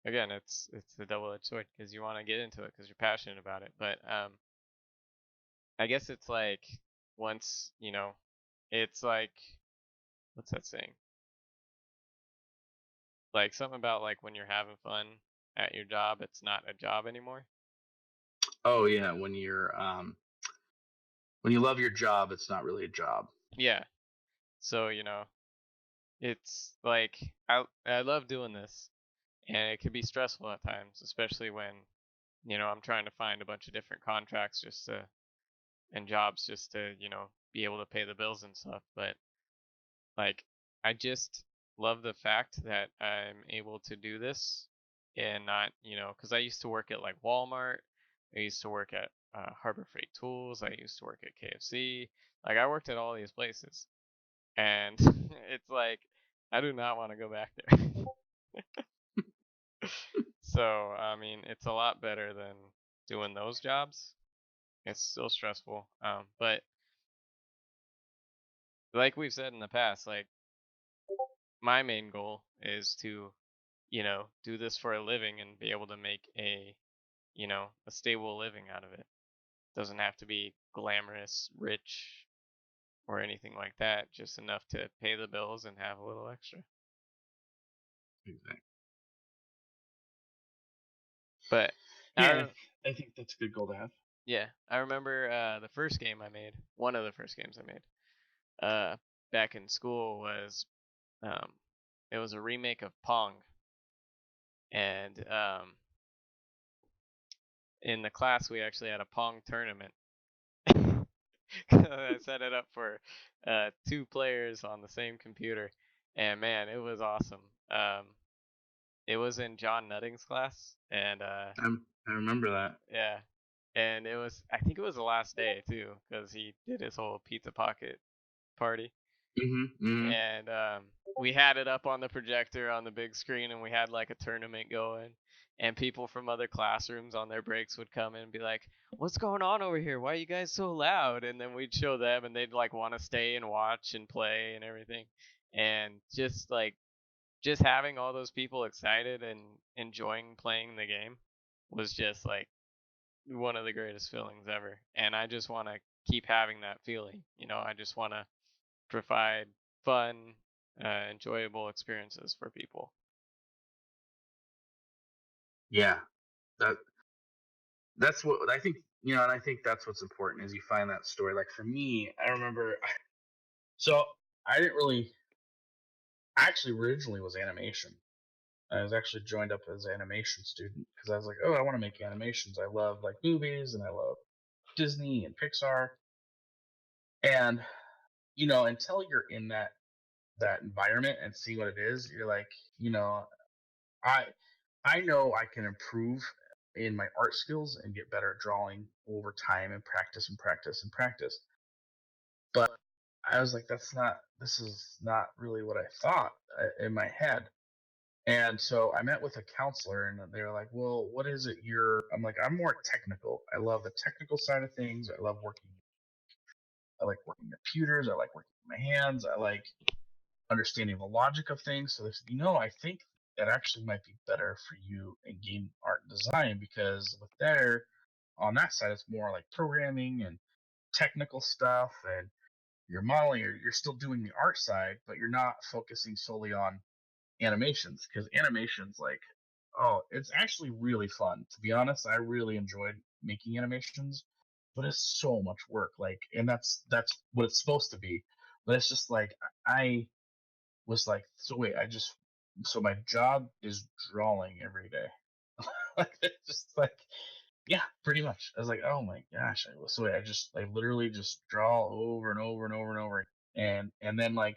Speaker 1: again, it's a double-edged sword, because you want to get into it because you're passionate about it, but I guess it's like once it's like, what's that saying? Like something about like when you're having fun at your job, it's not a job anymore.
Speaker 2: Oh yeah, when you love your job, it's not really a job.
Speaker 1: Yeah. So it's like I love doing this, and it can be stressful at times, especially when I'm trying to find a bunch of different contracts and jobs just to be able to pay the bills and stuff. But like I just love the fact that I'm able to do this, and not because I used to work at like Walmart, I used to work at Harbor Freight Tools, I used to work at KFC. Like I worked at all these places, and it's like I do not want to go back there. So I mean, it's a lot better than doing those jobs. It's still stressful, but like we've said in the past, like my main goal is to do this for a living and be able to make a stable living out of it. Doesn't have to be glamorous, rich, or anything like that. Just enough to pay the bills and have a little extra.
Speaker 2: Exactly.
Speaker 1: But
Speaker 2: Yeah,
Speaker 1: I
Speaker 2: I think that's a good goal to have.
Speaker 1: yeah, I remember the first game I made. One of the first games I made back in school was um, it was a remake of Pong, and in the class we actually had a Pong tournament. I set it up for 2 players on the same computer, and man, it was awesome. It was in John Nutting's class, and
Speaker 2: I remember that.
Speaker 1: yeah, and I think it was the last day too, because he did his whole pizza pocket party,
Speaker 2: Mm-hmm.
Speaker 1: and we had it up on the projector on the big screen, and we had like a tournament going, and people from other classrooms on their breaks would come in and be like, "What's going on over here? Why are you guys so loud?" And then we'd show them, and they'd like want to stay and watch and play and everything, and just having all those people excited and enjoying playing the game was just like one of the greatest feelings ever. And I just want to keep having that feeling. I just want to provide fun, enjoyable experiences for people.
Speaker 2: Yeah, that that's what I think. And I think that's what's important is you find that story. Like for me, I remember. So I didn't really. I actually originally was animation. I was actually joined up as an animation student because I was like, oh, I want to make animations. I love like movies and I love Disney and Pixar. And until you're in that environment and see what it is, you're like, I I know I can improve in my art skills and get better at drawing over time and practice and practice and practice. But I was like, this is not really what I thought in my head. And so I met with a counselor, and they were like, "Well, what is it you're?" I'm like, "I'm more technical. I love the technical side of things. I love working. I like working computers. I like working with my hands. I like understanding the logic of things." So they said, I think that actually might be better for you in game art and design because with there, on that side, it's more like programming and technical stuff, and you're modeling. You're still doing the art side, but you're not focusing solely on animations because animations like it's actually really fun. To be honest, I really enjoyed making animations, but it's so much work. Like, and that's what it's supposed to be. But it's just like I was like, so wait, so my job is drawing every day. Like, it's just like, yeah, pretty much. I was like, oh my gosh. So wait, I literally just draw over and over and over and over, and then like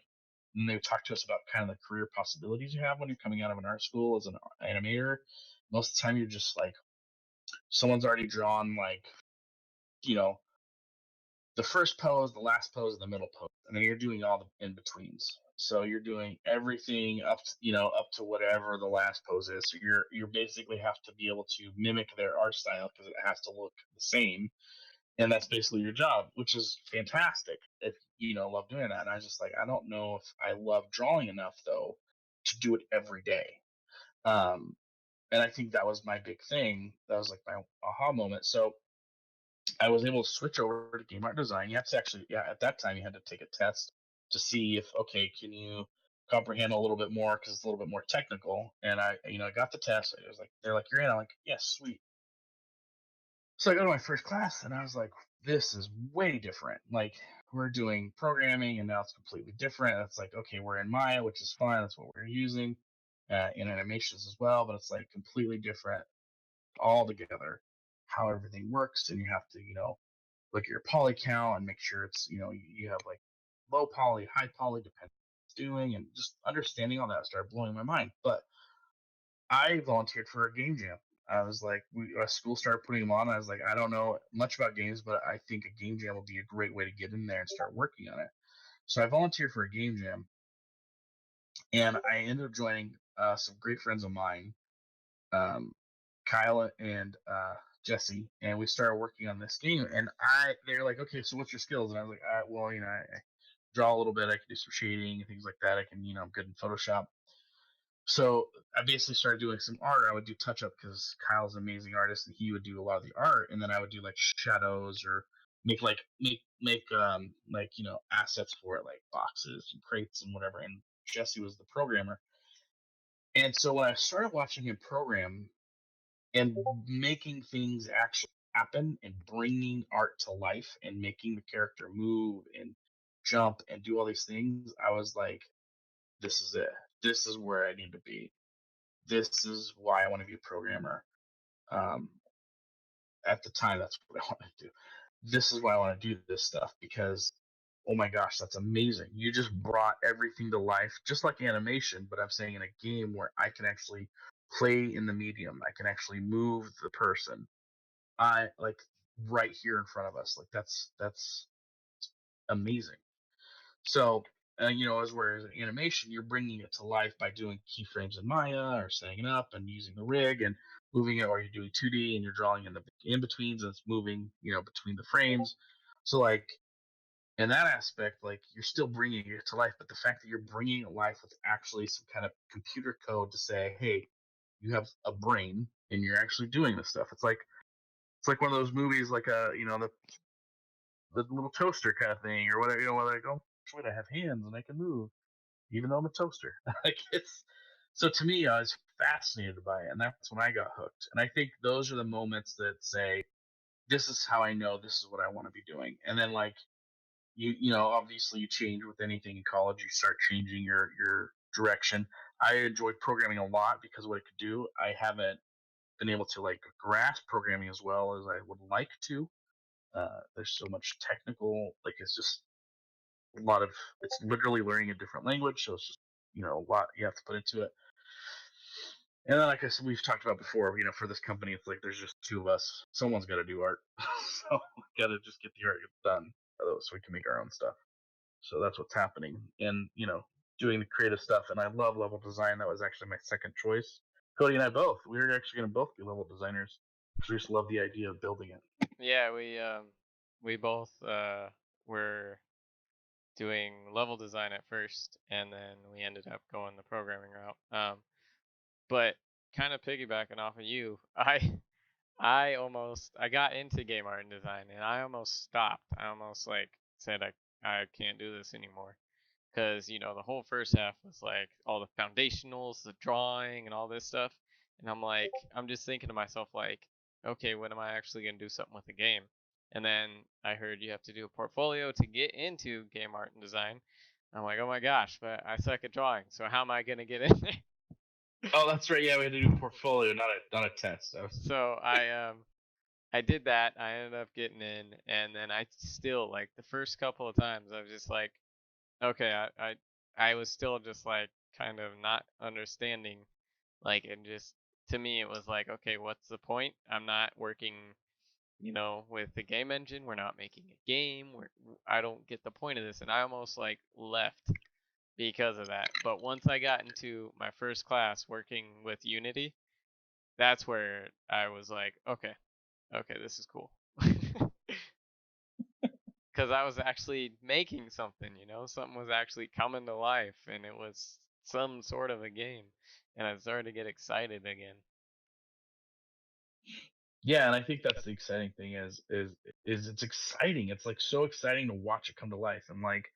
Speaker 2: and they talk to us about kind of the career possibilities you have when you're coming out of an art school as an animator. Most of the time, you're just like someone's already drawn like you know the first pose, the last pose, and the middle pose, and then you're doing all the in betweens. So you're doing everything up, up to whatever the last pose is. So you basically have to be able to mimic their art style because it has to look the same, and that's basically your job, which is fantastic if love doing that. And I was just like, I don't know if I love drawing enough though to do it every day. Um, and I think that was my big thing. That was like my aha moment. So I was able to switch over to game art design. You have to actually, yeah, at that time you had to take a test to see if, okay, can you comprehend a little bit more because it's a little bit more technical. And I got the test. I was like, they're like, you're in. I'm like, yes, sweet. So I go to my first class and I was like, this is way different. Like we're doing programming and now it's completely different. It's like, okay, we're in Maya, which is fine. That's what we're using in animations as well, but it's like completely different all together how everything works. And you have to, look at your poly count and make sure it's, you have like low poly, high poly, depending on what it's doing, and just understanding all that started blowing my mind. But I volunteered for a game jam. I was like, our school started putting them on. I was like, I don't know much about games, but I think a game jam would be a great way to get in there and start working on it. So I volunteered for a game jam, and I ended up joining some great friends of mine, um, Kyle and Jesse, and we started working on this game. And they're like, okay, so what's your skills? And I was like, well, I draw a little bit. I can do some shading and things like that. I can, I'm good in Photoshop. So I basically started doing some art. I would do touch up because Kyle's an amazing artist, and he would do a lot of the art, and then I would do like shadows or make assets for it, like boxes and crates and whatever. And Jesse was the programmer, and so when I started watching him program and making things actually happen and bringing art to life and making the character move and jump and do all these things, I was like, this is it. This is where I need to be. This is why I want to be a programmer. Um, at the time, that's what I wanted to do. This is why I want to do this stuff because, oh my gosh, that's amazing. You just brought everything to life, just like animation, but I'm saying in a game where I can actually play in the medium. I can actually move the person. I like right here in front of us. Like that's amazing. So, as whereas in animation, you're bringing it to life by doing keyframes in Maya or setting it up and using the rig and moving it, or you're doing 2D and you're drawing in the in betweens and it's moving, between the frames. So, like in that aspect, like you're still bringing it to life, but the fact that you're bringing it to life with actually some kind of computer code to say, hey, you have a brain and you're actually doing this stuff. It's like one of those movies, like the little toaster kind of thing, or whatever. Where like, oh, wait, I have hands and I can move, even though I'm a toaster. Like it's so to me, I was fascinated by it, and that's when I got hooked. And I think those are the moments that say, this is how I know this is what I want to be doing. And then like obviously you change with anything in college. You start changing your direction. I enjoyed programming a lot because of what it could do. I haven't been able to like grasp programming as well as I would like to. There's so much technical, like it's just a lot of it's literally learning a different language, so it's just a lot you have to put into it. And then, like I said, we've talked about before, for this company, it's like there's just two of us. Someone's got to do art, so we got to just get the art done, so we can make our own stuff. So that's what's happening, and doing the creative stuff. And I love level design. That was actually my second choice. Cody and I both. We were actually going to both be level designers. We just love the idea of building it.
Speaker 1: Yeah, we both were doing level design at first, and then we ended up going the programming route. But kind of piggybacking off of you, I got into game art and design, and I almost stopped. I almost like said I can't do this anymore because the whole first half was like all the foundationals, the drawing, and all this stuff, and I'm just thinking to myself like, okay, when am I actually gonna do something with the game? And then I heard you have to do a portfolio to get into game art and design. I'm like, oh my gosh, but I suck at drawing, so how am I gonna get in there?
Speaker 2: Oh, that's right. Yeah, we had to do a portfolio, not a test.
Speaker 1: So I did that. I ended up getting in, and then I still like the first couple of times I was just like, okay, I was still just like kind of not understanding, like, and just to me it was like, okay, what's the point? I'm not working, with the game engine. We're not making a game. I don't get the point of this, and I almost like left because of that. But once I got into my first class working with Unity, that's where I was like, okay, this is cool. Because I was actually making something, something was actually coming to life, and it was some sort of a game, and I started to get excited again.
Speaker 2: Yeah, and I think that's the exciting thing is it's exciting. It's like so exciting to watch it come to life, and like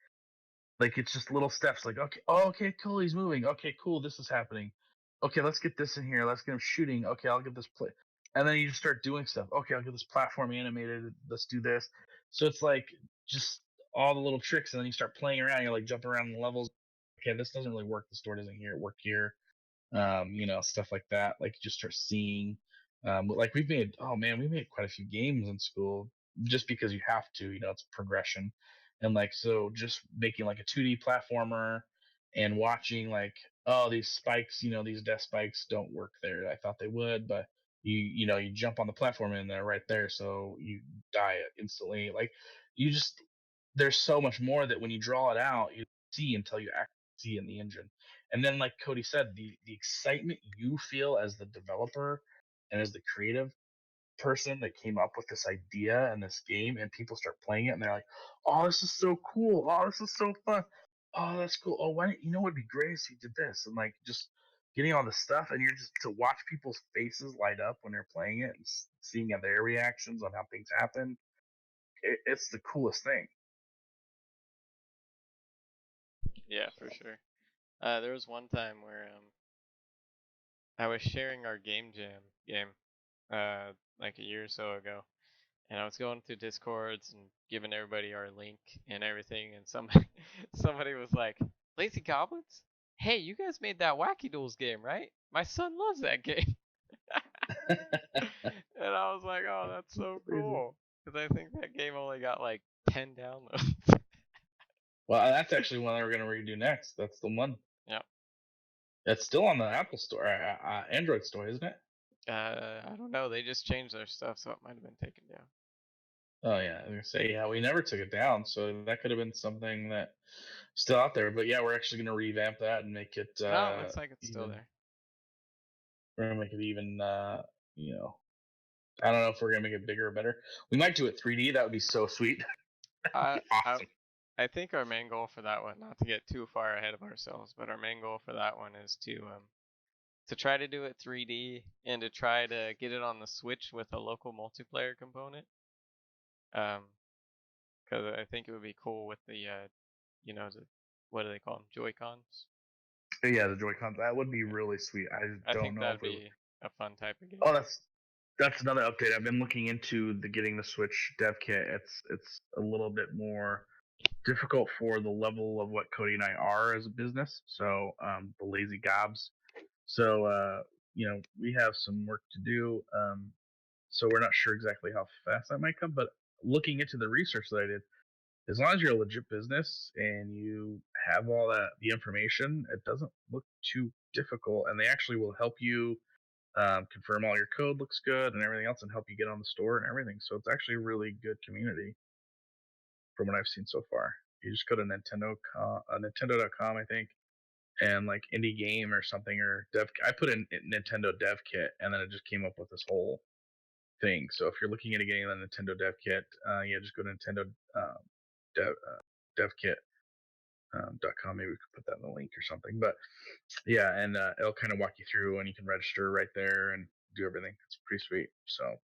Speaker 2: it's just little steps. Like okay, oh okay, cool, he's moving. Okay, cool, this is happening. Okay, let's get this in here. Let's get him shooting. Okay, I'll get this play, and then you just start doing stuff. Okay, I'll get this platform animated. Let's do this. So it's like just all the little tricks, and then you start playing around. You're like jumping around in the levels. Okay, this doesn't really work. This door doesn't here work here. Stuff like that. Like you just start seeing, like we've made, oh man, we made quite a few games in school just because you have to, it's progression. And like, so just making like a 2D platformer and watching like, oh, these spikes, these death spikes don't work there. I thought they would, but you jump on the platform and they're right there. So you die instantly. Like you just, there's so much more that when you draw it out, you see until you actually see in the engine. And then like Cody said, the excitement you feel as the developer and as the creative person that came up with this idea and this game, and people start playing it and they're like, oh, this is so cool, oh, this is so fun, oh, that's cool, oh, why didn't, what'd be great if you did this, and like just getting all this stuff, and you're just to watch people's faces light up when they're playing it and seeing their reactions on how things happen. It's the coolest thing.
Speaker 1: Yeah, for sure. There was one time where I was sharing our game jam game like a year or so ago, and I was going through Discords and giving everybody our link and everything, and somebody somebody was like, "Lazy Goblins? Hey, you guys made that Wacky Duels game, right? My son loves that game." And I was like, "Oh, that's so
Speaker 2: Crazy.
Speaker 1: cool," because I think that game only got like 10 downloads.
Speaker 2: Well, that's actually one we're gonna redo next. That's the one.
Speaker 1: Yeah.
Speaker 2: It's still on the Apple Store, Android store, isn't it?
Speaker 1: I don't know. They just changed their stuff, so it might have been taken down.
Speaker 2: Oh yeah, I was gonna say yeah. We never took it down, so that could have been something that still out there. But yeah, we're actually gonna revamp that and make it
Speaker 1: No, it looks like it's still
Speaker 2: even.
Speaker 1: there.
Speaker 2: We're gonna make it even. You know, I don't know if we're gonna make it bigger or better. We might do it 3D. That would be so sweet.
Speaker 1: I I
Speaker 2: Awesome.
Speaker 1: I think our main goal for that one, not to get too far ahead of ourselves, but our main goal for that one is to try to do it 3D and to try to get it on the Switch with a local multiplayer component. Um, because I think it would be cool with the what do they call them? Joy Cons.
Speaker 2: Yeah, the Joy Cons. That would be
Speaker 1: Yeah,
Speaker 2: really sweet. I
Speaker 1: I
Speaker 2: don't
Speaker 1: think
Speaker 2: know
Speaker 1: that'd
Speaker 2: if it would.
Speaker 1: be a fun type of game.
Speaker 2: Oh, that's another update. I've been looking into the getting the Switch dev kit. It's a little bit more difficult for the level of what Cody and I are as a business. So the lazy gobs. So we have some work to do. So we're not sure exactly how fast that might come. But looking into the research that I did, as long as you're a legit business and you have all the information, it doesn't look too difficult. And they actually will help you confirm all your code looks good and everything else, and help you get on the store and everything. So it's actually a really good community from what I've seen so far. You just go to Nintendo.com, I think, and like indie game or something or dev. I put in Nintendo dev kit, and then it just came up with this whole thing. So if you're looking at getting the Nintendo dev kit, yeah, just go to Nintendo dev, dev kit. .com. Maybe we could put that in the link or something. But yeah, and it'll kind of walk you through, and you can register right there and do everything. It's pretty sweet. So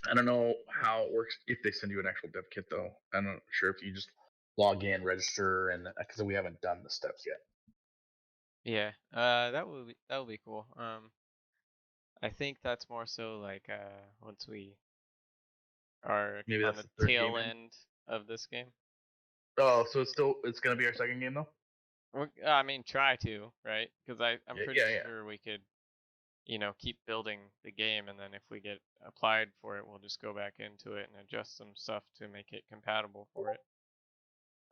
Speaker 2: I don't know how it works if they send you an actual dev kit though. I'm not sure if you just log in, register, and because we haven't done the steps yet.
Speaker 1: Yeah, that would be cool. I think that's more so like once we are
Speaker 2: Maybe
Speaker 1: on
Speaker 2: that's
Speaker 1: the
Speaker 2: the third game
Speaker 1: tail
Speaker 2: in.
Speaker 1: end of this game.
Speaker 2: Oh, so it's gonna be our second game though.
Speaker 1: I mean, try to, right? Because I'm
Speaker 2: Yeah,
Speaker 1: pretty
Speaker 2: yeah, yeah.
Speaker 1: sure we could, keep building the game, and then if we get applied for it, we'll just go back into it and adjust some stuff to make it compatible for it.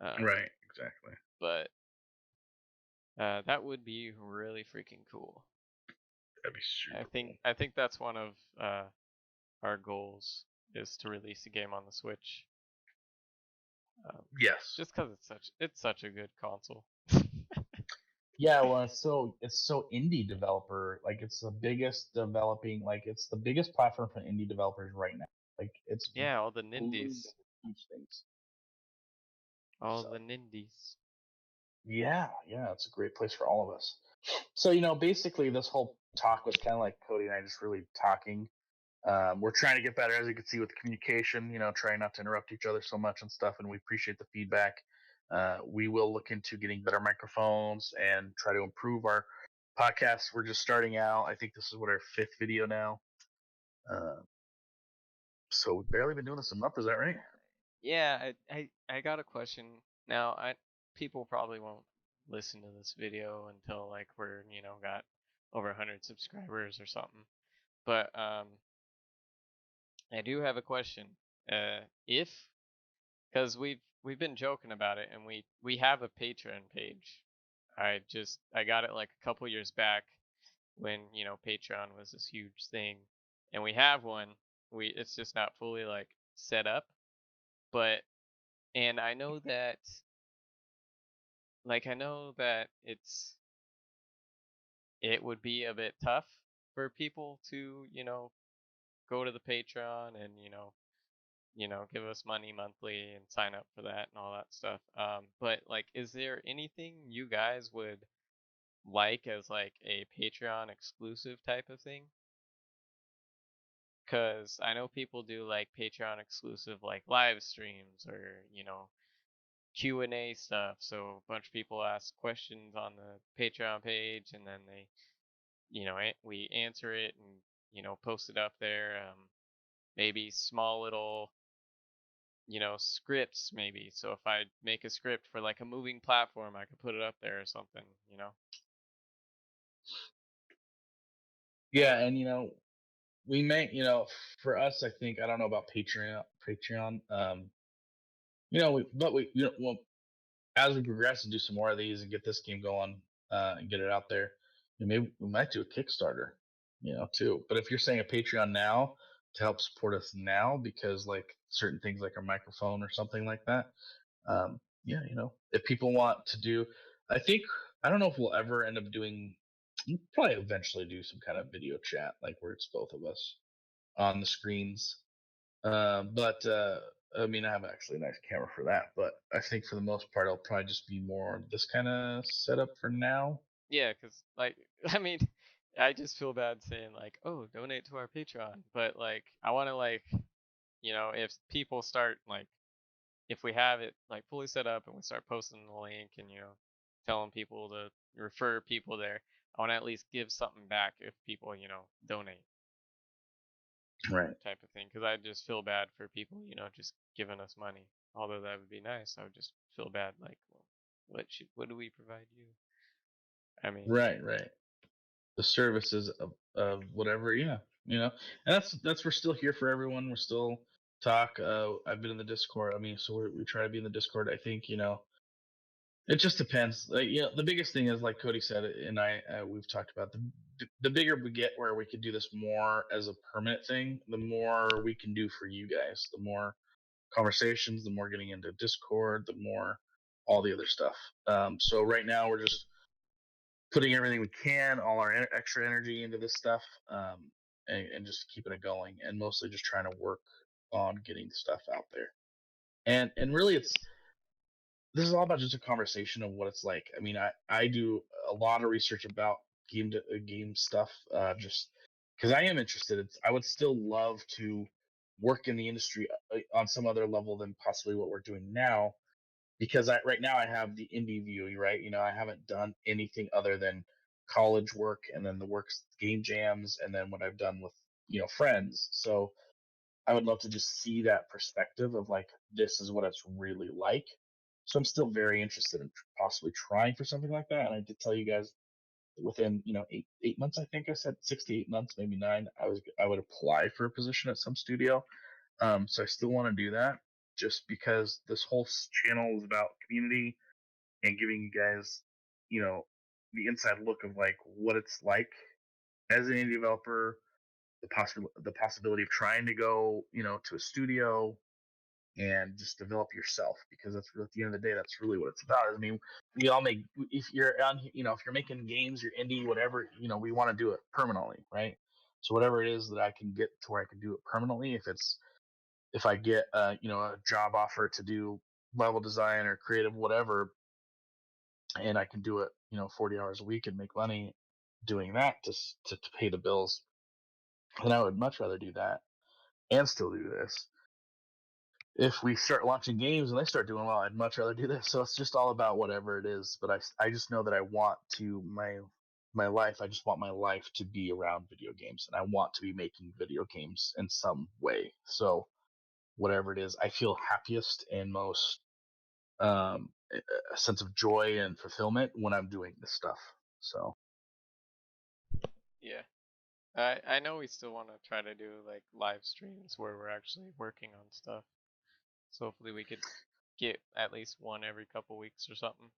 Speaker 1: Um,
Speaker 2: Right, exactly.
Speaker 1: but That would be really freaking cool.
Speaker 2: That'd be super cool.
Speaker 1: I think that's one of our goals is to release a game on the Switch.
Speaker 2: Yes.
Speaker 1: Just because it's such a good console.
Speaker 2: Yeah, well, it's so indie developer. Like it's the biggest developing. Like it's the biggest platform for indie developers right now. Like it's
Speaker 1: Yeah, all the
Speaker 2: bloomed
Speaker 1: nindies,
Speaker 2: huge things.
Speaker 1: all
Speaker 2: So
Speaker 1: the nindies.
Speaker 2: yeah, it's a great place for all of us. So basically, this whole talk was kind of like Cody and I just really talking. We're trying to get better, as you can see, with communication. Trying not to interrupt each other so much and stuff. And we appreciate the feedback. We will look into getting better microphones and try to improve our podcast. We're just starting out. I think this is what our fifth video now. Uh, so we've barely been doing this a month. Is that right?
Speaker 1: Yeah, I got a question. Now, I people probably won't listen to this video until like we're, got over 100 subscribers or something. But I do have a question. If Because we've been joking about it, and we have a Patreon page. I got it like a couple years back when Patreon was this huge thing, and we have one. It's just not fully like set up, but and I know that it would be a bit tough for people to go to the Patreon and give us money monthly and sign up for that and all that stuff. But like, is there anything you guys would like as like a Patreon exclusive type of thing? Cause I know people do like Patreon exclusive like live streams or Q&A stuff. So a bunch of people ask questions on the Patreon page, and then we answer it and post it up there. Maybe small little scripts maybe. So if I make a script for like a moving platform, I could put it up there or something.
Speaker 2: Yeah, and we may, for us, I think I don't know about Patreon. But well, as we progress and do some more of these and get this game going and get it out there, maybe we might do a Kickstarter, too. But if you're saying a Patreon now to help support us now, because like certain things like our microphone or something like that, yeah, if people want to do, I think I don't know if we'll ever end up doing. We'll probably eventually do some kind of video chat, like where it's both of us on the screens. But I mean, I have actually a nice camera for that. But I think for the most part, it'll probably just be more this kind of setup for now.
Speaker 1: Yeah, cause like I mean, I just feel bad saying like, oh, donate to our Patreon, but like I want to like if people start like if we have it like fully set up and we start posting the link and telling people to refer people there, I want to at least give something back if people donate
Speaker 2: Right.
Speaker 1: type of thing. Because I just feel bad for people just giving us money. Although that would be nice, I would just feel bad like, well, what do we provide you? I mean,
Speaker 2: Right. The services of whatever, yeah, and that's we're still here for everyone. We're still talk. I've been in the Discord. I mean, so we try to be in the Discord. I think it just depends. Like, the biggest thing is like Cody said, and we've talked about the bigger we get, where we could do this more as a permanent thing, the more we can do for you guys. The more conversations, the more getting into Discord, the more all the other stuff. So right now we're just putting everything we can, all our extra energy into this stuff, and just keeping it going, and mostly just trying to work on getting stuff out there. And really, this is all about just a conversation of what it's like. I mean, I do a lot of research about game stuff, just because I am interested. I would still love to work in the industry on some other level than possibly what we're doing now, because right now I have the indie view, right? I haven't done anything other than college work, and then the works game jams, and then what I've done with friends. So I would love to just see that perspective of like, this is what it's really like. So I'm still very interested in possibly trying for something like that. And I did tell you guys within 8 months, I think I said 6 to 8 months, maybe 9, I would apply for a position at some studio. So I still want to do that, just because this whole channel is about community and giving you guys, you know, the inside look of like what it's like as an indie developer, the possibility of trying to go, to a studio and just develop yourself, because that's really, at the end of the day, that's really what it's about. I mean, we all make, if you're on, if you're making games, you're indie, whatever, we want to do it permanently, right? So whatever it is that I can get to where I can do it permanently, if I get a job offer to do level design or creative whatever, and I can do it 40 hours a week and make money doing that to pay the bills, then I would much rather do that and still do this. If we start launching games and they start doing well, I'd much rather do this. So it's just all about whatever it is. But I just know that I want to my life. I just want my life to be around video games, and I want to be making video games in some way. So whatever it is, I feel happiest and most a sense of joy and fulfillment when I'm doing this stuff. So
Speaker 1: Yeah. I know we still want to try to do like live streams where we're actually working on stuff. So hopefully we could get at least one every couple weeks or something.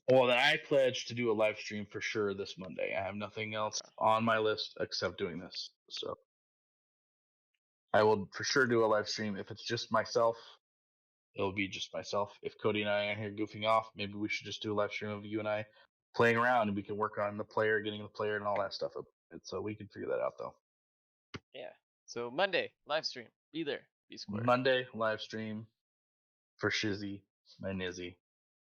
Speaker 2: well, then I pledge to do a live stream for sure this Monday. I have nothing else on my list except doing this. So I will for sure do a live stream. If it's just myself, it'll be just myself. If Cody and I are here goofing off, maybe we should just do a live stream of you and I playing around, and we can work on the player, getting the player, and all that stuff. So we can figure that out though.
Speaker 1: Yeah. So Monday live stream. Be there. Be square.
Speaker 2: Monday live stream for Shizzy, my Nizzy.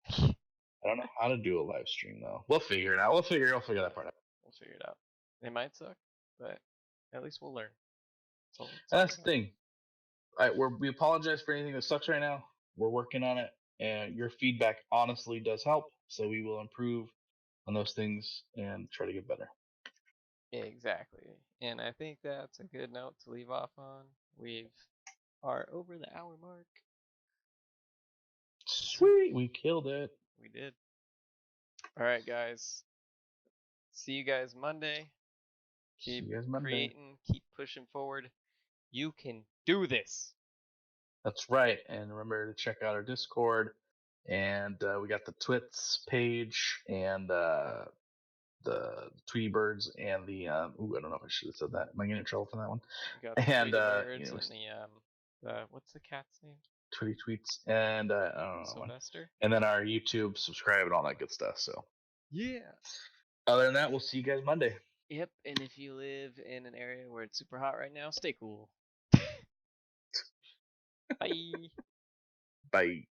Speaker 2: I don't know how to do a live stream though. We'll figure it out. We'll figure that part out.
Speaker 1: We'll figure it out. It might suck, but at least we'll learn.
Speaker 2: That's the thing. We apologize for anything that sucks right now. We're working on it, and your feedback honestly does help. So we will improve on those things and try to get better.
Speaker 1: Exactly. And I think that's a good note to leave off on. We are over the hour mark.
Speaker 2: Sweet, we killed it.
Speaker 1: We did. All right, guys. See you guys Monday. Keep creating, keep pushing forward. You can do this.
Speaker 2: That's right. And remember to check out our Discord. And we got the Twits page and the Tweety Birds and the I don't know if I should have said that. Am I getting in trouble for that one?
Speaker 1: We got the Tweety Birds and the what's the cat's name?
Speaker 2: Twitty Tweets and I don't know.
Speaker 1: Sylvester.
Speaker 2: And then our YouTube, subscribe, and all that good stuff. So
Speaker 1: yeah.
Speaker 2: Other than that, we'll see you guys Monday.
Speaker 1: Yep. And if you live in an area where it's super hot right now, stay cool. Bye.
Speaker 2: Bye.